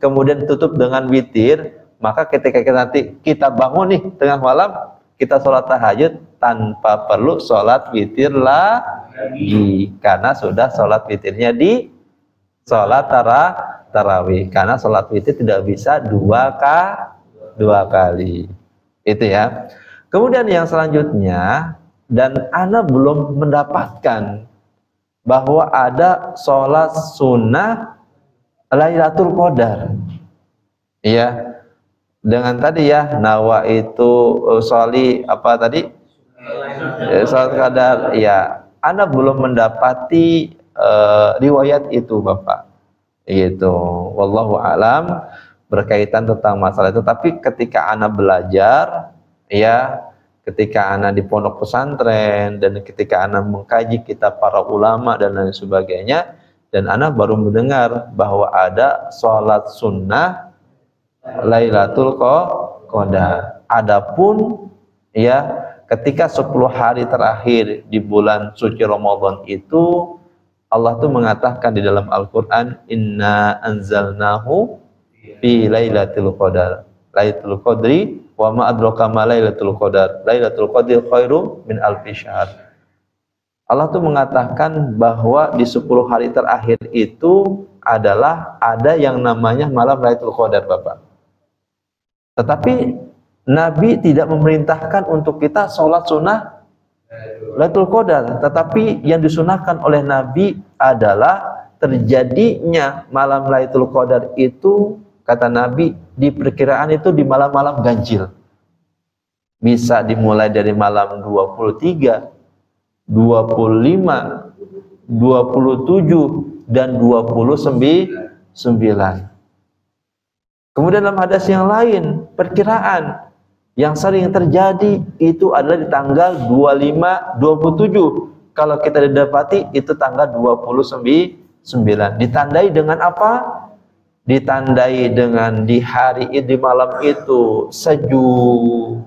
A: kemudian tutup dengan witir, maka ketika kita bangun nih tengah malam, kita sholat tahajud tanpa perlu sholat witir lagi, karena sudah sholat witirnya di sholat tarawih. Karena sholat witir tidak bisa dua kali. Itu ya. Kemudian yang selanjutnya, dan ana belum mendapatkan bahwa ada sholat sunnah Lailatul Qadar. Iya. Dengan tadi ya, nawa itu sholi apa tadi? Sholat qadar. Ya, ana belum mendapati riwayat itu, Bapak. Gitu. Wallahu alam berkaitan tentang masalah itu. Tapi ketika ana belajar, ya, ketika anak di pondok pesantren dan ketika anak mengkaji kitab para ulama dan lain sebagainya, dan anak baru mendengar bahwa ada sholat sunnah Lailatul Qadar. Adapun ya ketika 10 hari terakhir di bulan suci Ramadan itu, Allah tuh mengatakan di dalam Al-Quran, Inna anzalnahu fi Lailatul Qadar. Lailatul Qadri wa ma adraka ma Lailatul Qadar. Lailatul Qadri khairum min alfi syahr. Allah tuh mengatakan bahwa di 10 hari terakhir itu adalah ada yang namanya malam Lailatul Qadar, Bapak. Tetapi Nabi tidak memerintahkan untuk kita sholat sunnah Lailatul Qadar, tetapi yang disunahkan oleh Nabi adalah terjadinya malam Lailatul Qadar itu, kata Nabi, di perkiraan itu di malam-malam ganjil. Bisa dimulai dari malam 23, 25, 27, dan 29. Kemudian dalam hadis yang lain, perkiraan yang sering terjadi itu adalah di tanggal 25, 27. Kalau kita didapati itu tanggal 29. Ditandai dengan apa? Ditandai dengan di hari di malam itu sejuk,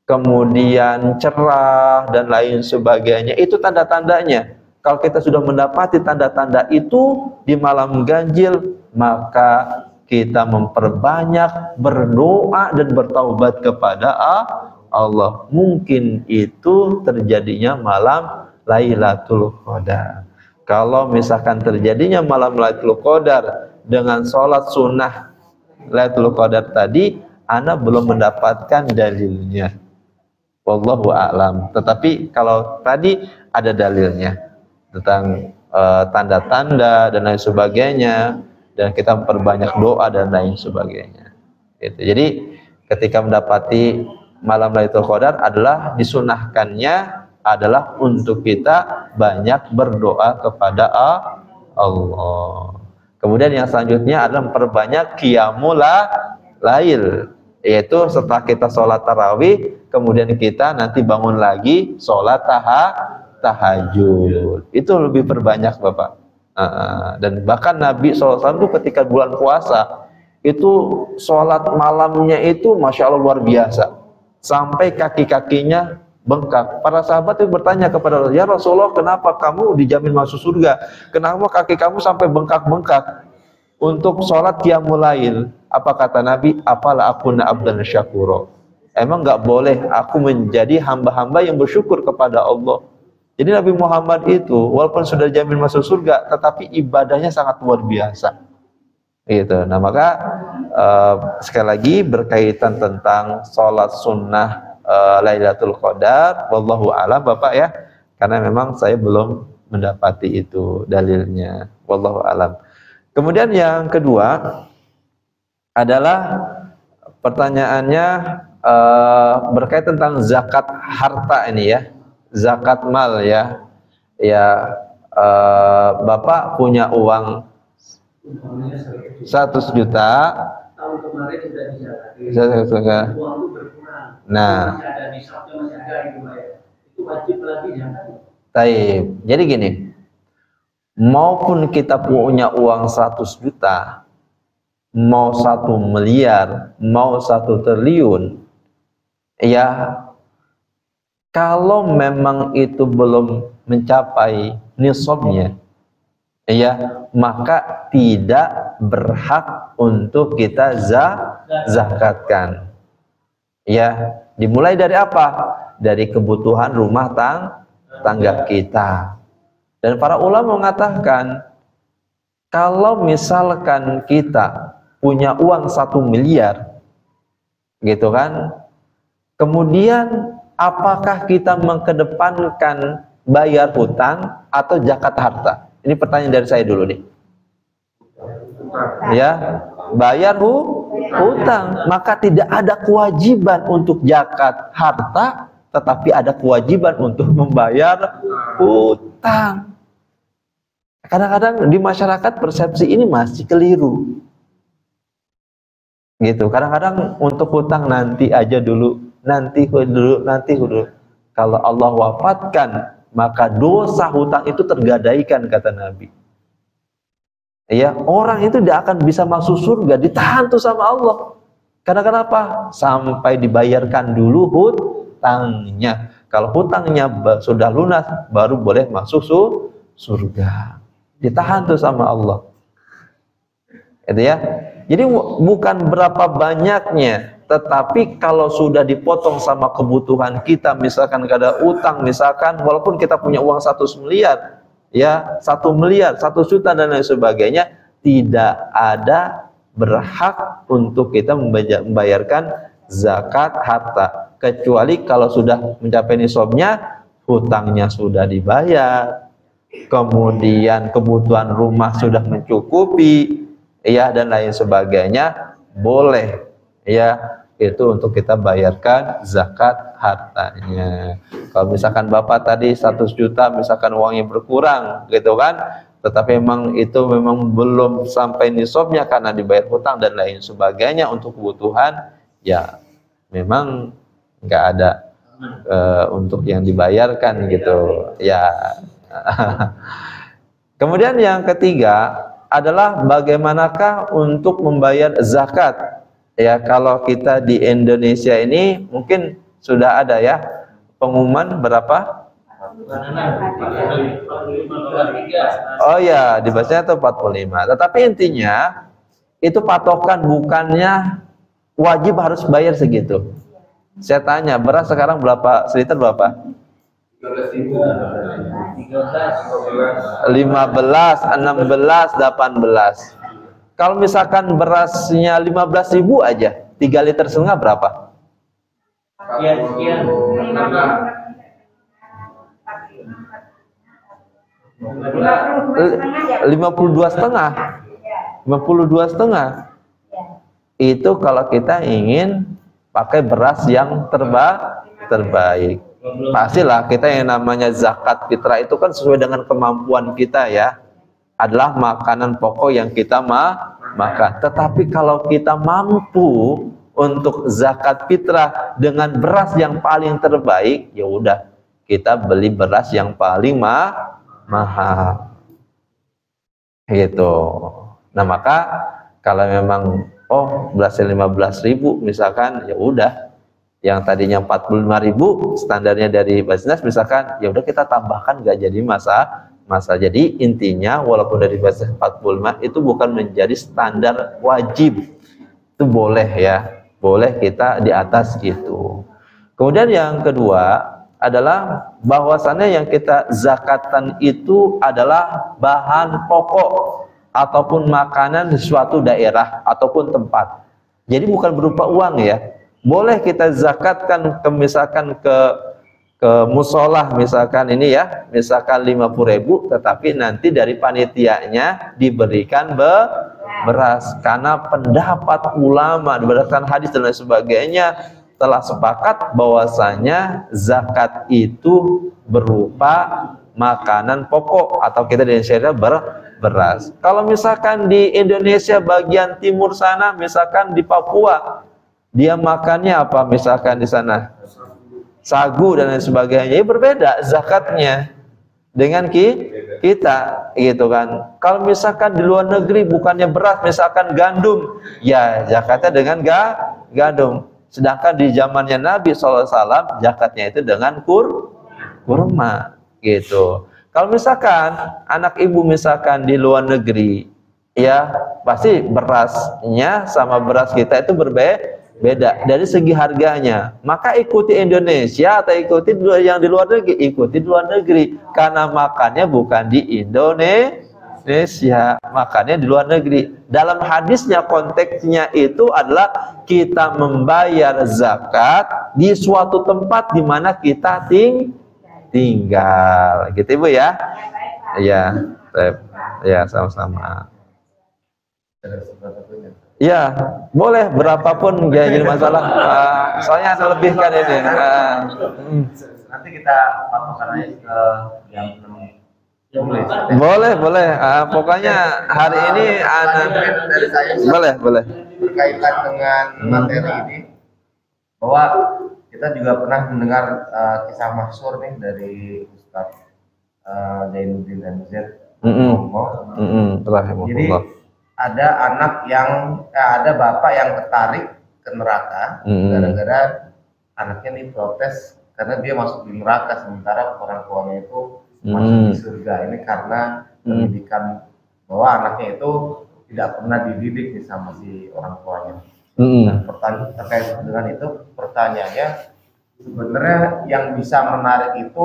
A: kemudian cerah dan lain sebagainya. Itu tanda-tandanya. Kalau kita sudah mendapati tanda-tanda itu di malam ganjil, maka kita memperbanyak berdoa dan bertaubat kepada Allah. Mungkin itu terjadinya malam Lailatul Qadar. Kalau misalkan terjadinya malam Lailatul Qadar dengan sholat sunnah Lailatul Qadar tadi, ana belum mendapatkan dalilnya. Wallahu a'lam. Tetapi kalau tadi ada dalilnya tentang tanda-tanda dan lain sebagainya, dan kita memperbanyak doa dan lain sebagainya. Gitu. Jadi ketika mendapati malam Lailatul Qadar adalah disunahkannya adalah untuk kita banyak berdoa kepada Allah. Kemudian yang selanjutnya adalah memperbanyak qiyamul lail, yaitu setelah kita sholat tarawih, kemudian kita nanti bangun lagi sholat tahajud. Itu lebih perbanyak Bapak. Dan bahkan Nabi SAW itu ketika bulan puasa itu sholat malamnya itu Masya Allah luar biasa, sampai kaki-kakinya bengkak. Para sahabat itu bertanya kepada Rasulullah, ya Rasulullah, kenapa kamu dijamin masuk surga? Kenapa kaki kamu sampai bengkak-bengkak untuk sholat qiyamul lail? Apa kata Nabi? Apalah akuna abdan syakura. Emang nggak boleh aku menjadi hamba-hamba yang bersyukur kepada Allah? Jadi Nabi Muhammad itu walaupun sudah jamin masuk surga, tetapi ibadahnya sangat luar biasa. Gitu. Nah maka sekali lagi berkaitan tentang sholat sunnah Lailatul Qadar, wallahu a'lam Bapak ya, karena memang saya belum mendapati itu dalilnya, wallahu a'lam. Kemudian yang kedua adalah pertanyaannya berkaitan tentang zakat harta ini ya, zakat mal ya. Ya Bapak punya uang 100 juta,
C: tahun kemarin sudah dizakati, uang itu berkurang.
A: Nah,
C: masih ada di Sabtu, masih ada itu wajib lagi jangan.
A: Taib. Jadi gini, maupun kita punya uang 100 juta, mau 1 miliar, mau 1 triliun, ya kalau memang itu belum mencapai nisabnya, ya maka tidak berhak untuk kita zakatkan. Ya, dimulai dari apa? Dari kebutuhan rumah tangga kita. Dan para ulama mengatakan, kalau misalkan kita punya uang 1 miliar, gitu kan, kemudian apakah kita mengedepankan bayar hutang atau zakat harta? Ini pertanyaan dari saya dulu nih. Ya, bayar hutang, maka tidak ada kewajiban untuk zakat harta, tetapi ada kewajiban untuk membayar hutang. Kadang-kadang di masyarakat persepsi ini masih keliru. Gitu. Kadang-kadang untuk hutang nanti aja dulu, nanti dulu. Kalau Allah wafatkan, maka dosa hutang itu tergadaikan kata Nabi. Ya, orang itu tidak akan bisa masuk surga, ditahan tuh sama Allah. Karena kenapa? Sampai dibayarkan dulu hutangnya. Kalau hutangnya sudah lunas, baru boleh masuk surga. Ditahan tuh sama Allah. Itu ya. Jadi bukan berapa banyaknya, tetapi kalau sudah dipotong sama kebutuhan kita, misalkan ada utang, misalkan walaupun kita punya uang 1 miliar, ya 1 miliar, 1 juta dan lain sebagainya, tidak ada berhak untuk kita membayarkan zakat harta, kecuali kalau sudah mencapai nisabnya, hutangnya sudah dibayar, kemudian kebutuhan rumah sudah mencukupi, ya dan lain sebagainya, boleh ya itu untuk kita bayarkan zakat hartanya. Kalau misalkan Bapak tadi 100 juta misalkan uangnya berkurang gitu kan, tetapi memang itu memang belum sampai nisabnya karena dibayar hutang dan lain sebagainya untuk kebutuhan, ya memang nggak ada untuk yang dibayarkan gitu ya. Kemudian yang ketiga adalah bagaimanakah untuk membayar zakat. Ya, kalau kita di Indonesia ini mungkin sudah ada ya pengumuman berapa? Oh ya, dibacanya itu 45. Tetapi intinya itu patokan, bukannya wajib harus bayar segitu. Saya tanya, beras sekarang berapa? Seliter berapa?
B: 13.000.
A: 15, 16, 18. Kalau misalkan berasnya 15.000 aja, 3 liter setengah berapa?
C: Sekian.
A: 52,5. 52,5. Itu kalau kita ingin pakai beras yang terbaik. Pastilah kita yang namanya zakat fitrah itu kan sesuai dengan kemampuan kita ya. Adalah makanan pokok yang kita makan. Tetapi kalau kita mampu untuk zakat fitrah dengan beras yang paling terbaik, ya udah kita beli beras yang paling mahal. Gitu. Nah, maka kalau memang berasnya 15.000 misalkan, ya udah yang tadinya 45.000 standarnya dari Basnas misalkan, ya udah kita tambahkan, nggak jadi masa. Jadi intinya walaupun dari Basnas 45 itu bukan menjadi standar wajib. Itu boleh ya, boleh kita di atas itu. Kemudian yang kedua adalah bahwasannya yang kita zakatkan itu adalah bahan pokok ataupun makanan di suatu daerah ataupun tempat. Jadi bukan berupa uang ya. Boleh kita zakatkan misalkan ke musolah misalkan ini ya, misalkan 50.000, tetapi nanti dari panitianya diberikan beras, karena pendapat ulama berdasarkan hadis dan lain sebagainya telah sepakat bahwasanya zakat itu berupa makanan pokok atau kita di Indonesia beras. Kalau misalkan di Indonesia bagian timur sana, misalkan di Papua, dia makannya apa misalkan di sana? Sagu dan lain sebagainya. Ya berbeda zakatnya dengan kita gitu kan. Kalau misalkan di luar negeri bukannya beras, misalkan gandum, ya zakatnya dengan gandum. Sedangkan di zamannya Nabi SAW zakatnya itu dengan kurma gitu. Kalau misalkan anak ibu misalkan di luar negeri, ya pasti berasnya sama beras kita itu berbeda dari segi harganya. Maka ikuti Indonesia atau ikuti yang di luar negeri, ikuti di luar negeri, karena makannya bukan di Indonesia, makannya di luar negeri. Dalam hadisnya konteksnya itu adalah kita membayar zakat di suatu tempat di mana kita tinggal, gitu Ibu ya. Iya, ya sama-sama. Ya, boleh berapapun nggak jadi masalah. Soalnya ada lebih kan ini.
B: Nanti kita patokan aja ke yang
A: boleh. Pokoknya hari ini anak
B: dari saya
A: boleh.
B: Berkaitan dengan materi ini, bahwa kita juga pernah mendengar kisah masyhur nih dari Ustadz Zainuddin MZ. Jadi ada anak yang ada bapak yang tertarik ke neraka gara-gara anaknya nih protes karena dia masuk di neraka sementara orang tuanya itu masuk di surga. Ini karena pendidikan bahwa anaknya itu tidak pernah dididik nih sama si orang tuanya. Nah, pertanyaan terkait dengan itu, pertanyaannya sebenarnya yang bisa menarik itu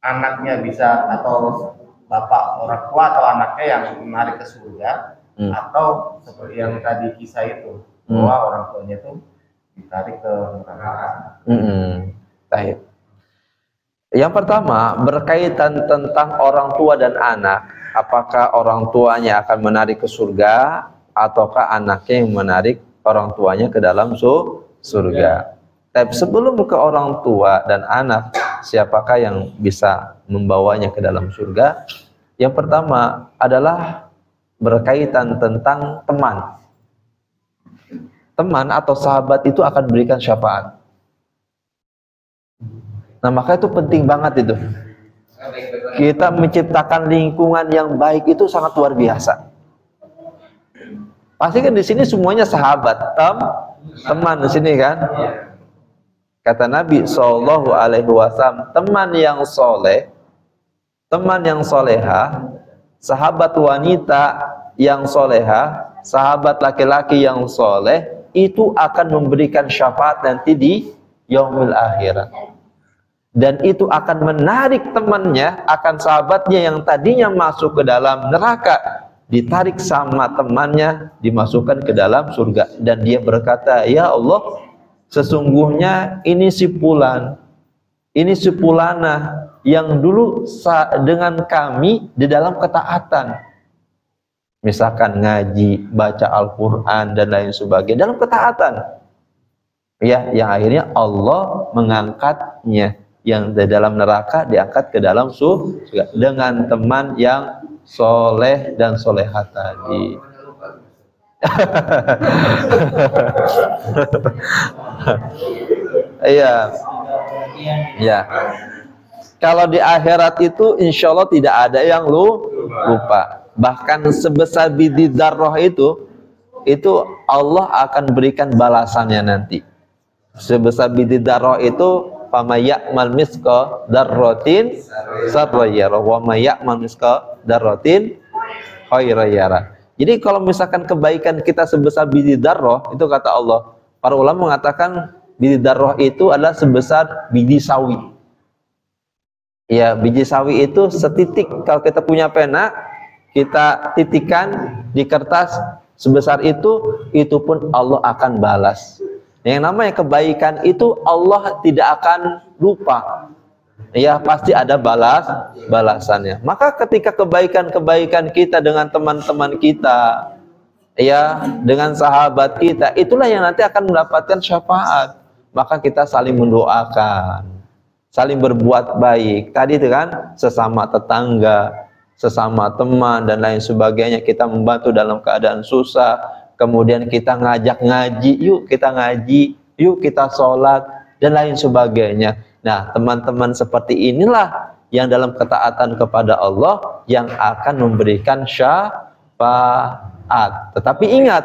B: anaknya bisa atau bapak orang tua atau anaknya yang menarik ke surga, atau seperti yang tadi kisah itu bahwa orang tuanya itu ditarik ke neraka.
A: Baik. Yang pertama berkaitan tentang orang tua dan anak, apakah orang tuanya akan menarik ke surga ataukah anaknya yang menarik orang tuanya ke dalam surga. Tapi sebelum ke orang tua dan anak, siapakah yang bisa membawanya ke dalam surga? Yang pertama adalah berkaitan tentang teman. Teman atau sahabat itu akan berikan syafaat. Nah, maka itu penting banget itu. Kita menciptakan lingkungan yang baik itu sangat luar biasa. Pasti kan di sini semuanya sahabat, teman di sini kan. Kata Nabi SAW, teman yang soleh, teman yang soleha, sahabat wanita yang soleha, sahabat laki-laki yang soleh, itu akan memberikan syafaat nanti di yaumil akhirat. Dan itu akan menarik temannya, akan sahabatnya yang tadinya masuk ke dalam neraka, ditarik sama temannya, dimasukkan ke dalam surga. Dan dia berkata, ya Allah, sesungguhnya ini si fulan, ini si fulana yang dulu dengan kami di dalam ketaatan. Misalkan ngaji, baca Al-Quran dan lain sebagainya dalam ketaatan. Ya, yang akhirnya Allah mengangkatnya, yang di dalam neraka diangkat ke dalam surga dengan teman yang soleh dan soleha tadi. Iya, ya. Kalau di akhirat itu insya Allah tidak ada yang lupa. Bahkan sebesar biji darroh itu Allah akan berikan balasannya nanti. Sebesar biji darroh itu, fama ya'mal misqa darrotin sarra yara wa ma ya'mal misqa darrotin khaira yara. Jadi kalau misalkan kebaikan kita sebesar biji darroh, itu kata Allah, para ulama mengatakan biji darroh itu adalah sebesar biji sawi. Ya, biji sawi itu setitik. Kalau kita punya pena, kita titikkan di kertas sebesar itu pun Allah akan balas. Yang namanya kebaikan itu Allah tidak akan lupa. Ya, pasti ada balasannya. Maka ketika kebaikan-kebaikan kita dengan teman-teman kita, ya, dengan sahabat kita, itulah yang nanti akan mendapatkan syafaat. Maka kita saling mendoakan, saling berbuat baik. Tadi itu kan sesama tetangga, sesama teman dan lain sebagainya, kita membantu dalam keadaan susah. Kemudian kita ngajak ngaji, yuk kita ngaji, yuk kita sholat dan lain sebagainya. Nah, teman-teman seperti inilah yang dalam ketaatan kepada Allah yang akan memberikan syafaat. Tetapi ingat,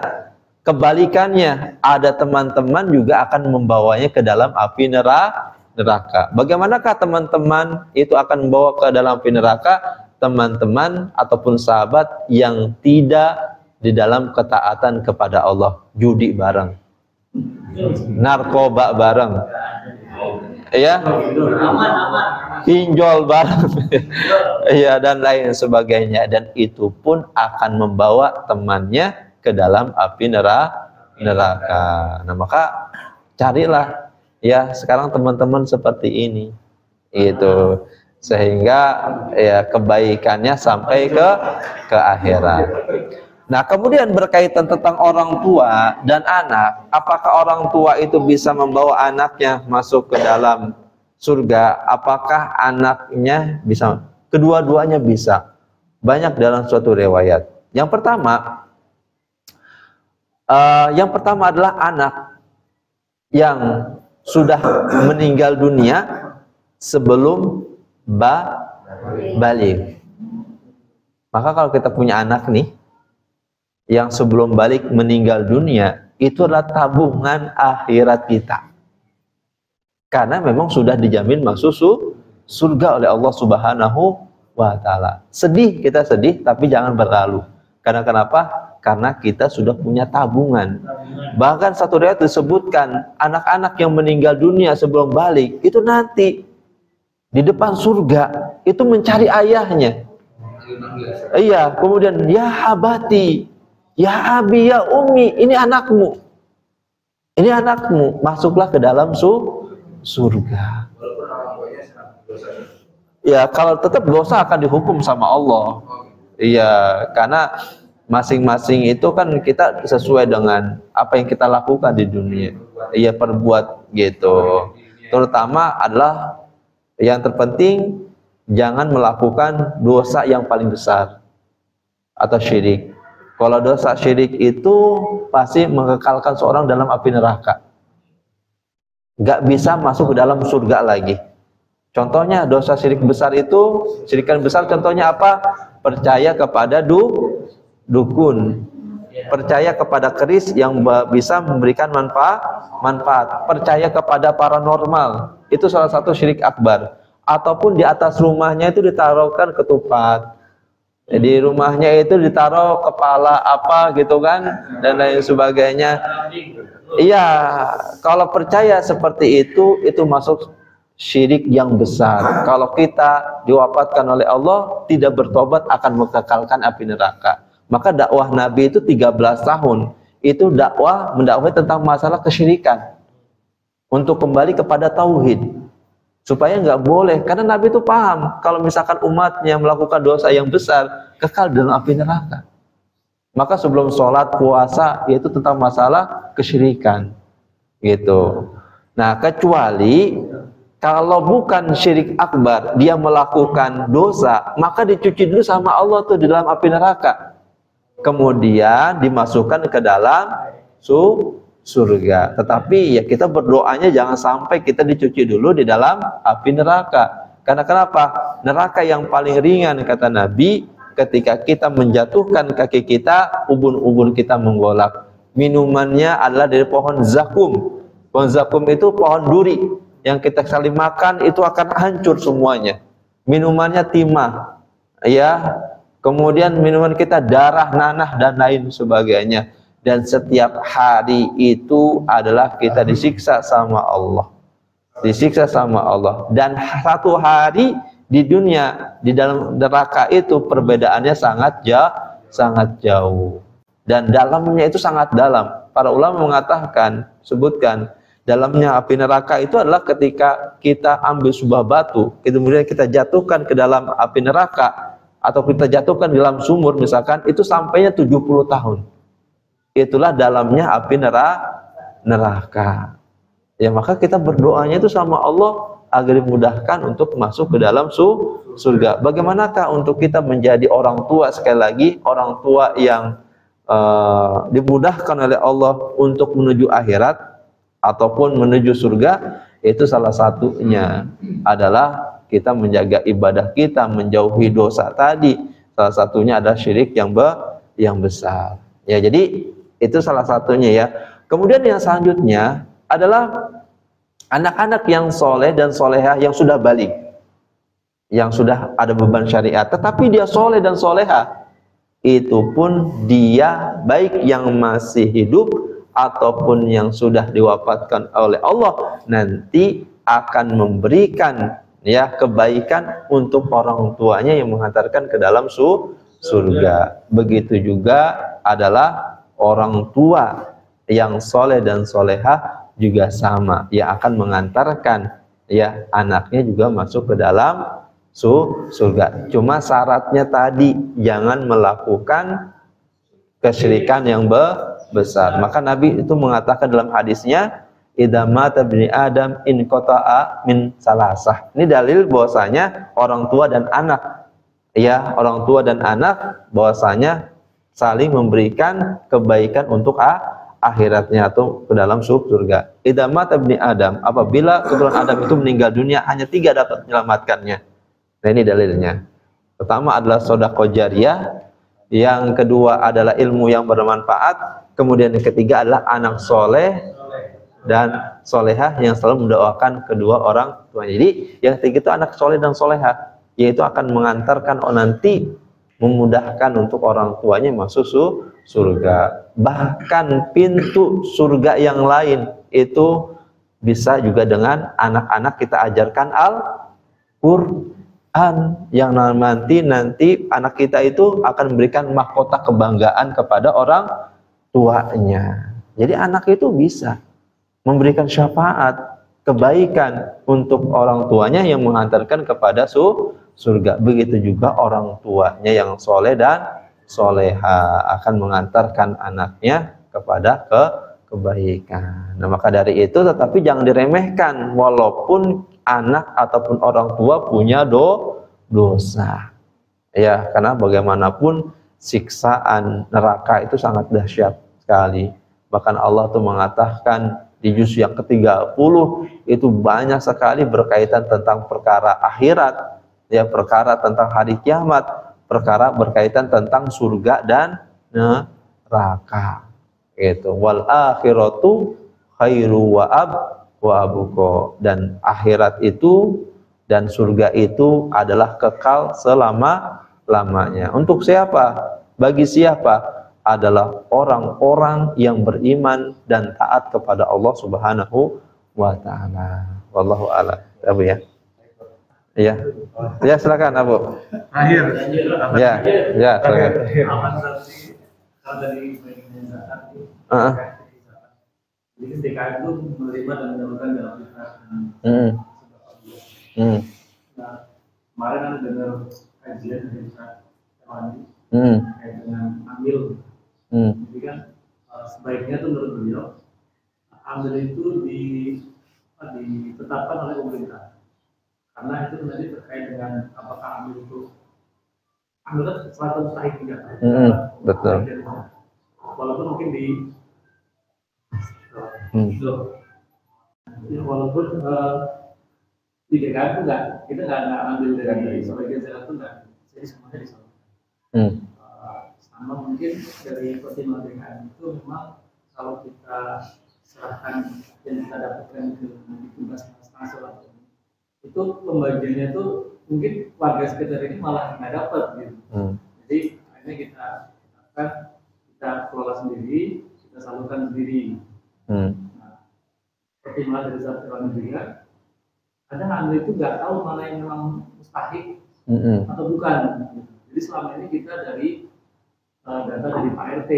A: kebalikannya, ada teman-teman juga akan membawanya ke dalam api neraka. Bagaimanakah teman-teman itu akan membawa ke dalam api neraka? Teman-teman ataupun sahabat yang tidak di dalam ketaatan kepada Allah, judi bareng, narkoba bareng, ya, pinjol bareng, ya, dan lain sebagainya. Dan itu pun akan membawa temannya ke dalam api neraka. Nah, maka carilah, ya, sekarang teman-teman seperti ini, itu, sehingga ya kebaikannya sampai ke akhirat. Nah, kemudian berkaitan tentang orang tua dan anak, apakah orang tua itu bisa membawa anaknya masuk ke dalam surga? Apakah anaknya bisa? Kedua-duanya bisa. Banyak dalam suatu riwayat. Yang pertama adalah anak yang sudah meninggal dunia sebelum balik. Maka kalau kita punya anak nih, yang sebelum balik meninggal dunia, itu adalah tabungan akhirat kita. Karena memang sudah dijamin masuk surga oleh Allah Subhanahu wa Ta'ala. Sedih, kita sedih, tapi jangan berlalu. Karena kenapa? Karena kita sudah punya tabungan. Bahkan satu riwayat disebutkan, anak-anak yang meninggal dunia sebelum balik, itu nanti di depan surga, itu mencari ayahnya. Iya, kemudian, ya habati, ya abi, ya umi, ini anakmu. Ini anakmu, masuklah ke dalam surga. Ya, kalau tetap dosa akan dihukum sama Allah. Iya, karena masing-masing itu kan kita sesuai dengan apa yang kita lakukan di dunia. Iya, perbuat gitu. Terutama adalah yang terpenting jangan melakukan dosa yang paling besar atau syirik. Kalau dosa syirik itu pasti mengekalkan seorang dalam api neraka. Gak bisa masuk ke dalam surga lagi. Contohnya dosa syirik besar itu, syirikan besar contohnya apa? Percaya kepada dukun, percaya kepada keris yang bisa memberikan manfaat, percaya kepada paranormal, itu salah satu syirik akbar. Ataupun di atas rumahnya itu ditaruhkan ketupat, di rumahnya itu ditaruh kepala apa gitu kan, dan lain sebagainya. Iya, kalau percaya seperti itu masuk syirik yang besar. Kalau kita diwafatkan oleh Allah, tidak bertobat akan mengekalkan api neraka. Maka dakwah Nabi itu 13 tahun. Itu dakwah, mendakwai tentang masalah kesyirikan. Untuk kembali kepada tauhid. Supaya nggak boleh. Karena Nabi itu paham, kalau misalkan umatnya melakukan dosa yang besar, kekal dalam api neraka. Maka sebelum sholat, puasa, yaitu tentang masalah kesyirikan. Gitu. Nah, kecuali kalau bukan syirik akbar, dia melakukan dosa, maka dicuci dulu sama Allah tuh di dalam api neraka. Kemudian dimasukkan ke dalam surga. Tetapi ya kita berdoanya jangan sampai kita dicuci dulu di dalam api neraka. Karena kenapa? Neraka yang paling ringan kata Nabi, ketika kita menjatuhkan kaki kita, ubun-ubun kita menggolak. Minumannya adalah dari pohon zakum. Pohon zakum itu pohon duri. Yang kita saling makan itu akan hancur semuanya. Minumannya timah. Ya. Kemudian minuman kita darah, nanah, dan lain sebagainya. Dan setiap hari itu adalah kita disiksa sama Allah. Disiksa sama Allah. Dan satu hari di dunia, di dalam neraka itu perbedaannya sangat jauh. Dan dalamnya itu sangat dalam. Para ulama mengatakan, sebutkan, dalamnya api neraka itu adalah ketika kita ambil sebuah batu, kemudian kita jatuhkan ke dalam api neraka, atau kita jatuhkan di dalam sumur misalkan, itu sampainya 70 tahun. Itulah dalamnya api neraka. Ya maka kita berdoanya itu sama Allah agar dimudahkan untuk masuk ke dalam surga. Bagaimanakah untuk kita menjadi orang tua, sekali lagi orang tua yang dimudahkan oleh Allah untuk menuju akhirat ataupun menuju surga? Itu salah satunya adalah kita menjaga ibadah kita, menjauhi dosa tadi. Salah satunya adalah syirik yang besar. Ya, jadi itu salah satunya ya. Kemudian yang selanjutnya adalah anak-anak yang soleh dan solehah yang sudah balik, yang sudah ada beban syariat, tetapi dia soleh dan solehah, itu pun dia baik yang masih hidup ataupun yang sudah diwafatkan oleh Allah, nanti akan memberikan ya kebaikan untuk orang tuanya yang menghantarkan ke dalam surga. Begitu juga adalah orang tua yang soleh dan solehah juga sama, yang akan mengantarkan ya anaknya juga masuk ke dalam surga. Cuma syaratnya tadi jangan melakukan kesyirikan yang besar. Maka Nabi itu mengatakan dalam hadisnya, idza mata ibni Adam in qata'a min salasah. Ini dalil bahwasanya orang tua dan anak, ya orang tua dan anak bahwasanya saling memberikan kebaikan untuk akhiratnya atau ke dalam surga. Idza mata ibni Adam, apabila keturunan Adam itu meninggal dunia, hanya 3 dapat menyelamatkannya. Nah ini dalilnya. Pertama adalah sedekah jariyah, yang kedua adalah ilmu yang bermanfaat, kemudian yang ketiga adalah anak soleh dan solehah yang selalu mendoakan kedua orang tuanya. Jadi yang ketiga itu anak soleh dan solehah, yaitu akan mengantarkan nanti memudahkan untuk orang tuanya masuk surga. Bahkan pintu surga yang lain itu bisa juga dengan anak-anak kita ajarkan Al-Quran, yang nanti anak kita itu akan memberikan mahkota kebanggaan kepada orang tuanya. Jadi anak itu bisa memberikan syafaat kebaikan untuk orang tuanya yang menghantarkan kepada surga. Begitu juga orang tuanya yang soleh dan soleha akan mengantarkan anaknya kepada kebaikan. Nah maka dari itu tetapi jangan diremehkan, walaupun anak ataupun orang tua punya dosa. Ya, karena bagaimanapun siksaan neraka itu sangat dahsyat sekali. Bahkan Allah tuh mengatakan di juz yang ke-30 itu banyak sekali berkaitan tentang perkara akhirat, ya, perkara tentang hari kiamat, perkara berkaitan tentang surga dan neraka. Gitu. Wal akhiratu khairu wa abuqa, dan akhirat itu dan surga itu adalah kekal selama-lamanya. Untuk siapa? Bagi siapa? Adalah orang-orang yang beriman dan taat kepada Allah Subhanahu wa taala. Wallahu a'lam. Abu ya. Iya. Ya, silakan Abu.
B: Akhir.
A: Ya, ya, silakan.
C: Kalau dari zakat, jadi DKM itu menerima dan menyalurkan dalam zakat. Nah, kemarin kan dengar kajian dari Ustaz Wani terkait dengan amil. Jadi kan sebaiknya tuh menurut beliau amil itu ditetapkan oleh pemerintah, karena itu nanti terkait dengan apakah amil kan suatu mustahil tidak.
A: Betul.
C: Walaupun mungkin walaupun di DKM itu kita nggak ambil dari sebagian zakat itu nggak, jadi semuanya disalurkan. Sama mungkin dari pertimbangan DKM itu memang kalau kita serahkan yang kita dapatkan ke tugas nasional itu pembagiannya itu mungkin warga sekitar ini malah nggak dapat gitu. Jadi akhirnya kita kelola sendiri, kita salurkan sendiri. Nah, pertimbangan dari Zakat juga kadang ambil itu nggak tahu mana yang memang mustahik atau bukan. Jadi selama ini kita dari data dari Pak RT,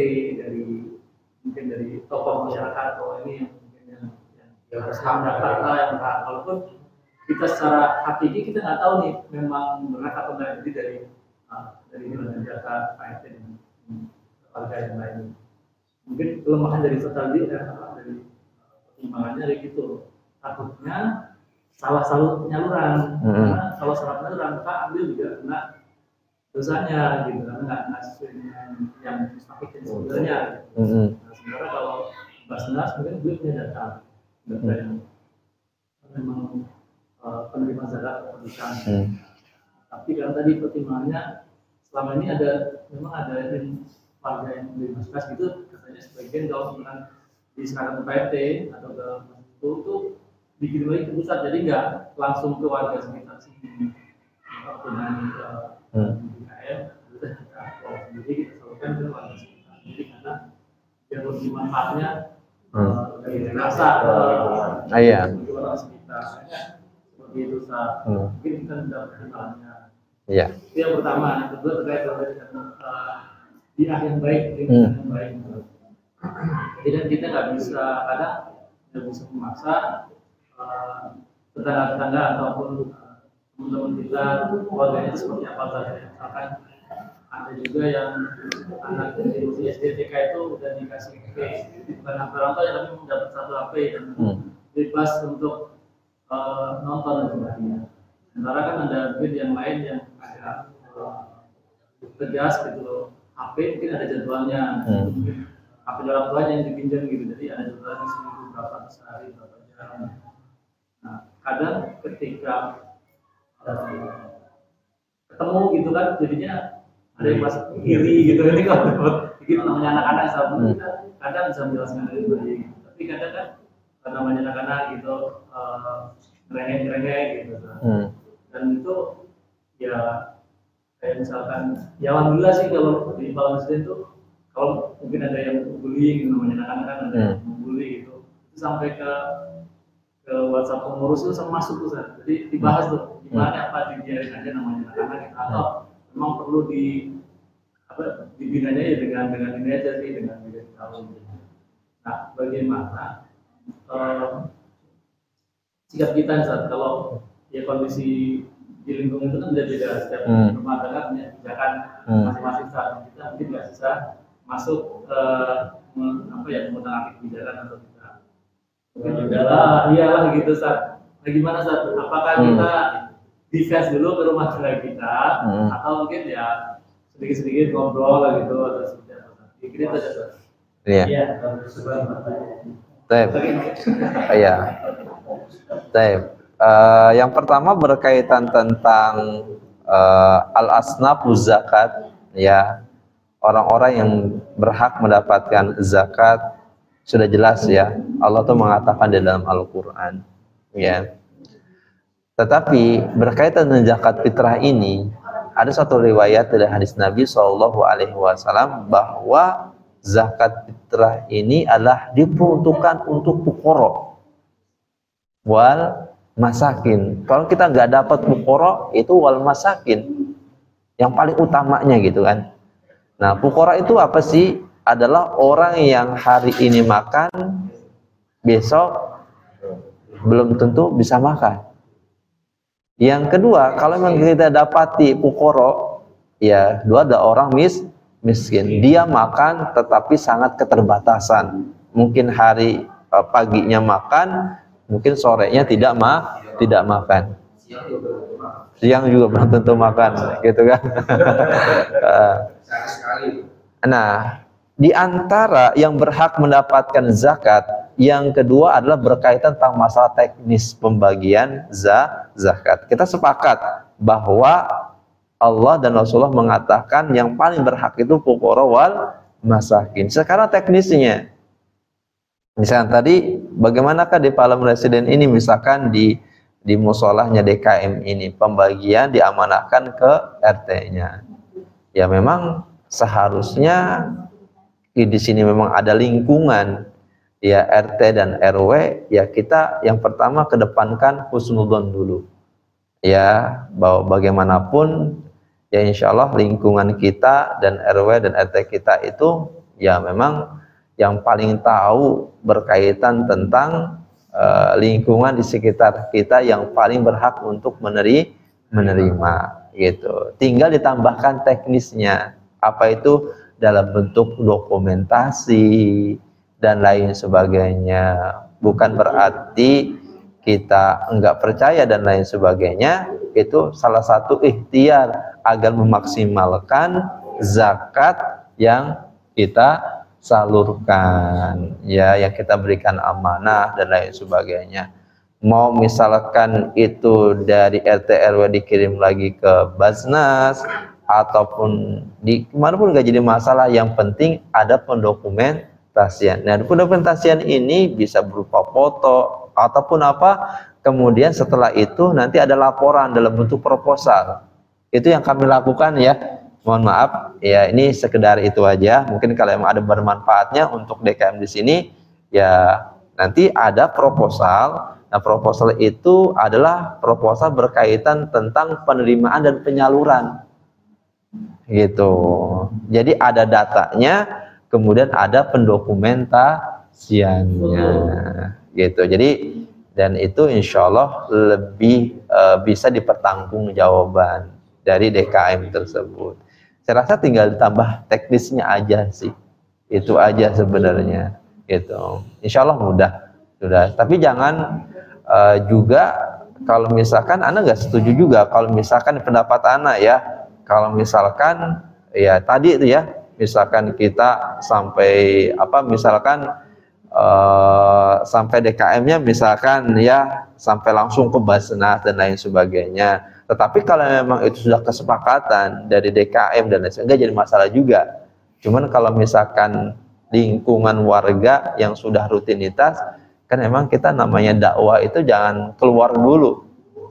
C: mungkin dari tokoh masyarakat, atau ini yang harus data yang walaupun kita secara hakiki kita nggak tahu nih memang benar atau enggak. Jadi dari data Pak RT dan warga yang lain. Mungkin kelemahan dari tadi dari pertimbangannya dari itu, takutnya salah penyaluran. Karena kalau salah penyaluran maka ambil juga kena dosanya gitu, karena nggak sesuai dengan yang mustahik sebenarnya. Nah, sementara kalau Basnas mungkin gue punya data yang memang penerima zakat atau bukan. Tapi karena tadi pertimbangannya selama ini memang ada warga yang menerima zakat gitu, katanya sebagian kalau misalkan diserahkan ke PRT atau ke itu dikirim lagi ke pusat, jadi nggak langsung ke warga sekitar sini. Dengan DKM, jadi kita salurkan ke warga sekitar. Jadi karena yang lebih manfaatnya dari rasa bagi warga sekitar. Seperti itu Ustaz. Mungkin kita mendapat pertimbangannya. Iya. Itu yang pertama. Yang kedua terkait dengan bidah yang baik, yang baik. Jadi kita nggak bisa memaksa tetangga-tetangga ataupun teman-teman kita keluarganya itu seperti apa saja. Misalkan ada juga yang anak dari SD TK itu udah dikasih HP, jadi bukan HP orang tua yang tapi mendapat satu HP dan bebas untuk nonton dan sebagainya. Sementara kan ada bid yang lain yang agak tegas gitu, HP mungkin ada jadwalnya. HP orang tua yang dipinjam gitu, jadi ada jadwalnya seminggu berapa sehari berapa jam. Nah, kadang ketika ketemu gitu kan, jadinya ada yang masuk iri gitu. Ini kalau begitu namanya anak-anak sama kita kadang bisa menjelaskan dari baik, tapi kadang kan namanya anak-anak gitu ngerengek gitu. Dan itu ya kayak misalkan ya alhamdulillah sih kalau di Pak Presiden tuh kalau mungkin ada yang bullying namanya anak-anak kan ada yang membuli gitu, itu sampai ke WhatsApp pengurus itu sama masuk tuh, jadi dibahas tuh gimana apa dibiarin aja namanya anak-anak gitu, atau memang perlu dibinanya ya dengan ini aja sih, dengan beda tahun. Nah, bagaimana sikap kita saat kalau ya kondisi di lingkungan itu kan beda-beda, setiap rumah tangga punya kebijakan masing-masing. Saat kita mungkin nggak bisa masuk mengutak-atik kebijakan atau tidak. Mungkin juga iyalah gitu saat. Nah, gimana saat? Apakah kita defense dulu ke rumah saudara kita, atau mungkin ya sedikit-sedikit ngobrol gitu atau seperti apa. Gitu aja.
A: Iya.
C: Iya.
A: Iya. Yang pertama berkaitan tentang al-asnaf zakat, ya, orang-orang yang berhak mendapatkan zakat sudah jelas ya, Allah tuh mengatakan di dalam Al-Quran, ya. Tetapi berkaitan dengan zakat fitrah ini, ada satu riwayat dari hadis Nabi SAW bahwa zakat fitrah ini adalah diperuntukkan untuk fuqara wal masakin. Kalau kita nggak dapat fuqara, itu wal masakin yang paling utamanya gitu kan. Nah, fuqara itu apa sih? Adalah orang yang hari ini makan, besok belum tentu bisa makan. Yang kedua, kalau memang kita dapati fuqara, ya, dua ada orang miskin. Dia makan tetapi sangat keterbatasan. Mungkin hari paginya makan, mungkin sorenya tidak makan. Siang juga belum tentu makan, gitu kan. Nah, di antara yang berhak mendapatkan zakat, yang kedua adalah berkaitan tentang masalah teknis pembagian zakat. Kita sepakat bahwa Allah dan Rasulullah mengatakan yang paling berhak itu fuqara wal masakin. Sekarang teknisnya, misalnya tadi, bagaimanakah di Palem Residen ini, misalkan di musolahnya DKM ini, pembagian diamanahkan ke RT-nya. Ya memang seharusnya di sini memang ada lingkungan, ya, RT dan RW, ya kita yang pertama kedepankan husnudzon dulu, ya, bahwa bagaimanapun ya insya Allah lingkungan kita dan RW dan RT kita itu ya memang yang paling tahu berkaitan tentang lingkungan di sekitar kita, yang paling berhak untuk menerima gitu. Tinggal ditambahkan teknisnya, apa itu dalam bentuk dokumentasi dan lain sebagainya. Bukan berarti kita enggak percaya dan lain sebagainya. Itu salah satu ikhtiar agar memaksimalkan zakat yang kita salurkan, ya, yang kita berikan amanah dan lain sebagainya. Mau misalkan itu dari RT RW dikirim lagi ke Basnas ataupun di kemana pun nggak jadi masalah, yang penting ada pendokumentasian. Nah, pendokumentasian ini bisa berupa foto ataupun apa, kemudian setelah itu nanti ada laporan dalam bentuk proposal. Itu yang kami lakukan ya. Mohon maaf ya, ini sekedar itu aja. Mungkin kalau emang ada bermanfaatnya untuk DKM di sini, ya nanti ada proposal. Nah, proposal itu adalah proposal berkaitan tentang penerimaan dan penyaluran. Gitu. Jadi ada datanya, kemudian ada pendokumentasiannya. Gitu. Jadi dan itu insya Allah lebih bisa dipertanggungjawabkan dari DKM tersebut. Saya rasa tinggal ditambah teknisnya aja sih, itu aja sebenarnya. Gitu. Insya Allah mudah, sudah. Tapi jangan juga kalau misalkan Anda nggak setuju juga, kalau misalkan pendapat Anda ya, kalau misalkan ya tadi itu ya, misalkan kita sampai apa, misalkan sampai DKM-nya misalkan ya sampai langsung ke Basnas dan lain sebagainya. Tetapi kalau memang itu sudah kesepakatan dari DKM dan lain sebagainya, enggak jadi masalah juga. Cuman kalau misalkan lingkungan warga yang sudah rutinitas, kan memang kita namanya dakwah itu jangan keluar dulu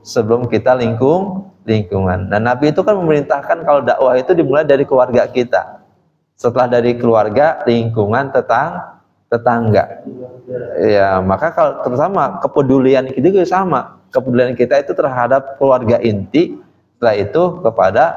A: sebelum kita lingkungan. Dan Nabi itu kan memerintahkan kalau dakwah itu dimulai dari keluarga kita. Setelah dari keluarga, lingkungan, tetangga. Ya, maka kalau terutama kepedulian kita juga sama. Kepedulian kita itu terhadap keluarga inti, setelah itu kepada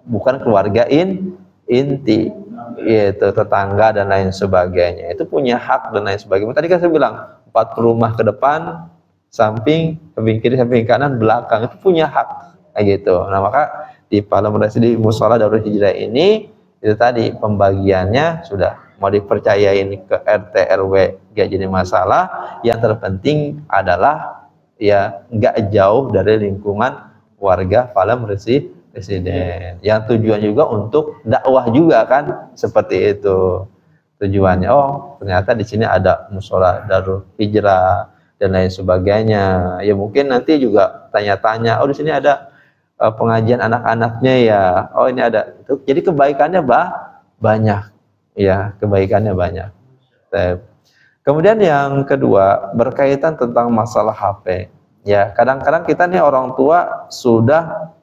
A: bukan keluarga inti, yaitu tetangga dan lain sebagainya. Itu punya hak dan lain sebagainya. Tadi kan saya bilang 4 rumah ke depan, samping, samping kiri, samping kanan, belakang, itu punya hak, kayak gitu. Nah, maka di Palem Residen Musola Darul Hijrah ini itu tadi pembagiannya sudah mau dipercayain ke RT RW gak jadi masalah. Yang terpenting adalah ya nggak jauh dari lingkungan warga falam residen. Yang tujuan juga untuk dakwah juga kan, seperti itu tujuannya. Oh, ternyata di sini ada musola Darul Hijrah dan lain sebagainya. Ya mungkin nanti juga tanya-tanya, oh di sini ada pengajian anak-anaknya ya. Oh ini ada. Jadi kebaikannya banyak. Ya, kebaikannya banyak. Kemudian yang kedua berkaitan tentang masalah HP. Ya, kadang-kadang kita nih orang tua sudah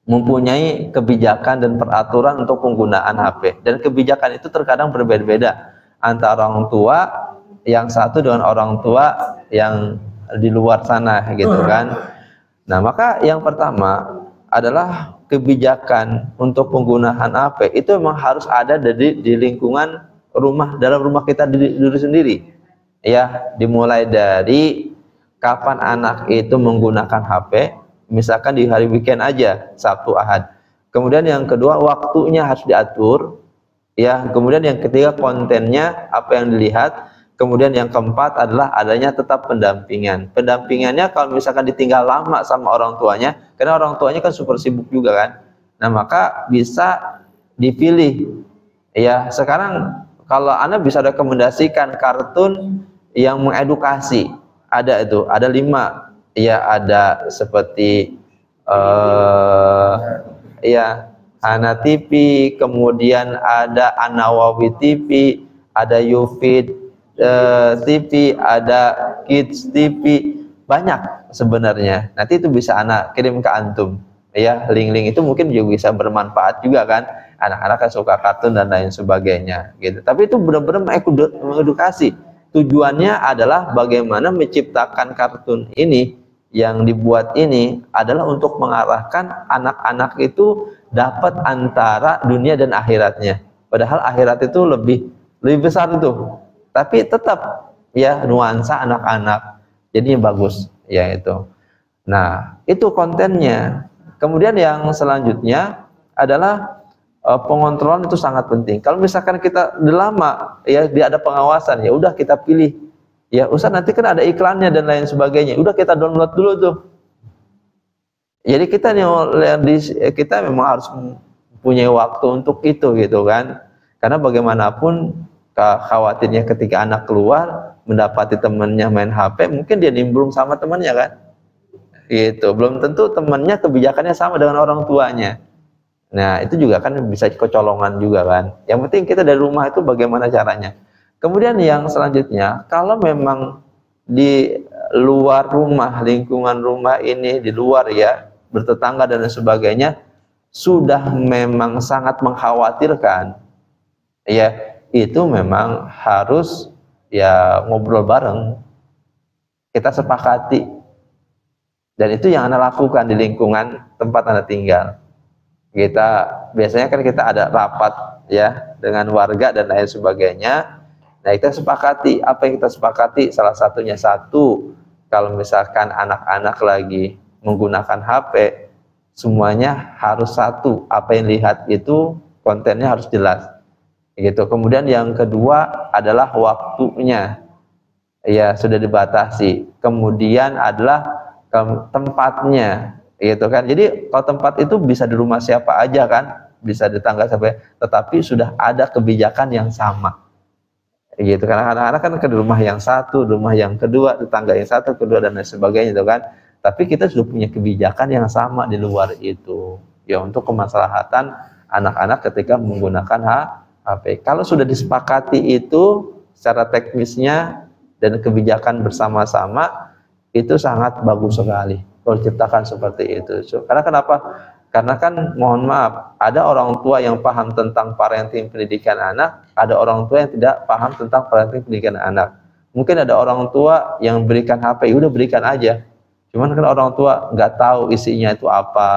A: mempunyai kebijakan dan peraturan untuk penggunaan HP, dan kebijakan itu terkadang berbeda-beda antara orang tua yang satu dengan orang tua yang di luar sana gitu kan. Nah, maka yang pertama adalah kebijakan untuk penggunaan HP itu memang harus ada di lingkungan rumah, dalam rumah kita diri sendiri. Ya, dimulai dari kapan anak itu menggunakan HP. Misalkan di hari weekend aja, Sabtu Ahad. Kemudian yang kedua, waktunya harus diatur. Ya, kemudian yang ketiga, kontennya apa yang dilihat. Kemudian yang keempat adalah adanya tetap pendampingan. Pendampingannya kalau misalkan ditinggal lama sama orang tuanya, karena orang tuanya kan super sibuk juga kan. Nah, maka bisa dipilih. Ya, sekarang kalau Anda bisa rekomendasikan kartun yang mengedukasi, ada itu, ada 5. Ya, ada seperti ya Hana TV, kemudian ada An-Nawawi TV, ada Yufid TV, ada Kids TV, banyak sebenarnya. Nanti itu bisa anak kirim ke antum. Ya, link-link itu mungkin juga bisa bermanfaat juga kan. Anak-anak kan suka kartun dan lain sebagainya gitu. Tapi itu benar-benar mengedukasi. Tujuannya adalah bagaimana menciptakan kartun ini yang dibuat ini adalah untuk mengarahkan anak-anak itu dapat antara dunia dan akhiratnya. Padahal akhirat itu lebih besar itu. Tapi tetap ya nuansa anak-anak. Jadi bagus ya itu. Nah, itu kontennya. Kemudian yang selanjutnya adalah pengontrolan itu sangat penting. Kalau misalkan kita udah lama ya dia ada pengawasan, ya udah kita pilih. Ya, Ustaz nanti kan ada iklannya dan lain sebagainya. Udah kita download dulu tuh. Jadi kita memang harus punya waktu untuk itu gitu kan. Karena bagaimanapun khawatirnya ketika anak keluar mendapati temannya main HP, mungkin dia nimbrung sama temannya kan. Gitu. Belum tentu temannya kebijakannya sama dengan orang tuanya. Nah, itu juga kan bisa kecolongan juga kan. Yang penting kita dari rumah itu bagaimana caranya. Kemudian yang selanjutnya, kalau memang di luar rumah, lingkungan rumah ini di luar ya, bertetangga dan sebagainya, sudah memang sangat mengkhawatirkan, ya itu memang harus ya ngobrol bareng, kita sepakati, dan itu yang Anda lakukan di lingkungan tempat Anda tinggal. Kita biasanya kan kita ada rapat ya dengan warga dan lain sebagainya. Nah, kita sepakati, apa yang kita sepakati? Salah satunya kalau misalkan anak-anak lagi menggunakan HP, semuanya harus satu. Apa yang lihat itu kontennya harus jelas. Gitu. Kemudian yang kedua adalah waktunya. Ya, sudah dibatasi. Kemudian adalah tempatnya. Gitu kan. Jadi kalau tempat itu bisa di rumah siapa aja kan, bisa di tangga sampai, tetapi sudah ada kebijakan yang sama. Gitu, karena anak-anak kan ke rumah yang satu, rumah yang kedua, tetangga yang satu, kedua dan lain sebagainya itu kan. Tapi kita sudah punya kebijakan yang sama di luar itu. Ya untuk kemaslahatan anak-anak ketika menggunakan HP. Kalau sudah disepakati itu secara teknisnya dan kebijakan bersama-sama, itu sangat bagus sekali kalau ciptakan seperti itu. Karena kenapa? Karena kan mohon maaf, ada orang tua yang paham tentang parenting pendidikan anak, ada orang tua yang tidak paham tentang parenting pendidikan anak. Mungkin ada orang tua yang berikan HP, udah berikan aja. Cuman kan orang tua nggak tahu isinya itu apa,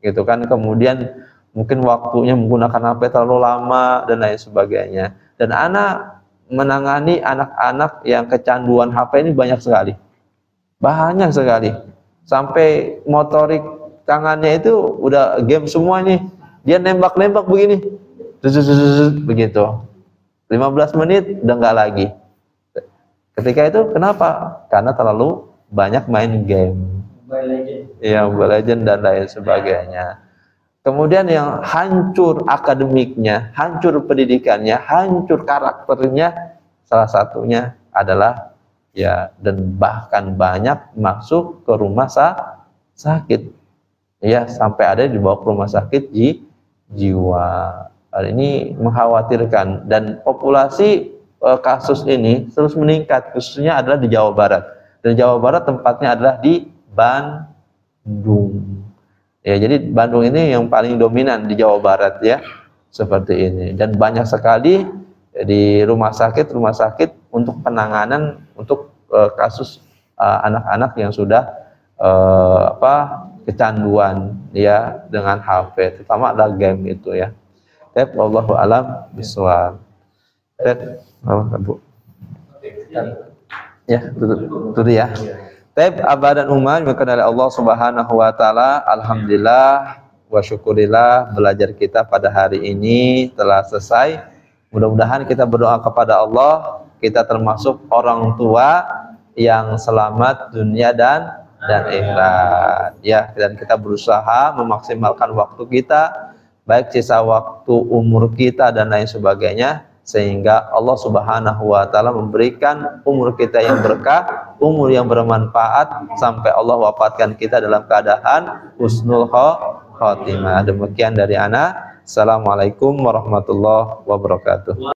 A: gitu kan. Kemudian mungkin waktunya menggunakan HP terlalu lama dan lain sebagainya. Dan anak menangani anak-anak yang kecanduan HP ini banyak sekali. Banyak sekali. Sampai motorik tangannya itu udah game semua nih. Dia nembak-nembak begini. Begitu. 15 menit udah nggak lagi. Ketika itu kenapa? Karena terlalu banyak main game. ya Mobile Legend dan lain sebagainya. Kemudian yang hancur akademiknya, hancur pendidikannya, hancur karakternya, salah satunya adalah ya, dan bahkan banyak masuk ke rumah sakit, ya sampai ada dibawa ke rumah sakit jiwa. Hal ini mengkhawatirkan, dan populasi kasus ini terus meningkat, khususnya adalah di Jawa Barat. Dan Jawa Barat tempatnya adalah di Bandung. Ya, jadi Bandung ini yang paling dominan di Jawa Barat ya, seperti ini. Dan banyak sekali di rumah sakit untuk penanganan untuk kasus anak-anak yang sudah kecanduan ya dengan HP, terutama adalah game itu ya. Wallahu alam bishawab. Bu. Ya, tutup ya. Abah dan Umar dimuliakan oleh Allah Subhanahu wa taala. Alhamdulillah wa syukurillah, belajar kita pada hari ini telah selesai. Mudah-mudahan kita berdoa kepada Allah, kita termasuk orang tua yang selamat dunia dan akhirat. Ya, dan kita berusaha memaksimalkan waktu kita, baik sisa waktu umur kita dan lain sebagainya, sehingga Allah Subhanahu wa taala memberikan umur kita yang berkah, umur yang bermanfaat sampai Allah wafatkan kita dalam keadaan husnul khotimah. Demikian dari ana. Assalamualaikum warahmatullahi wabarakatuh.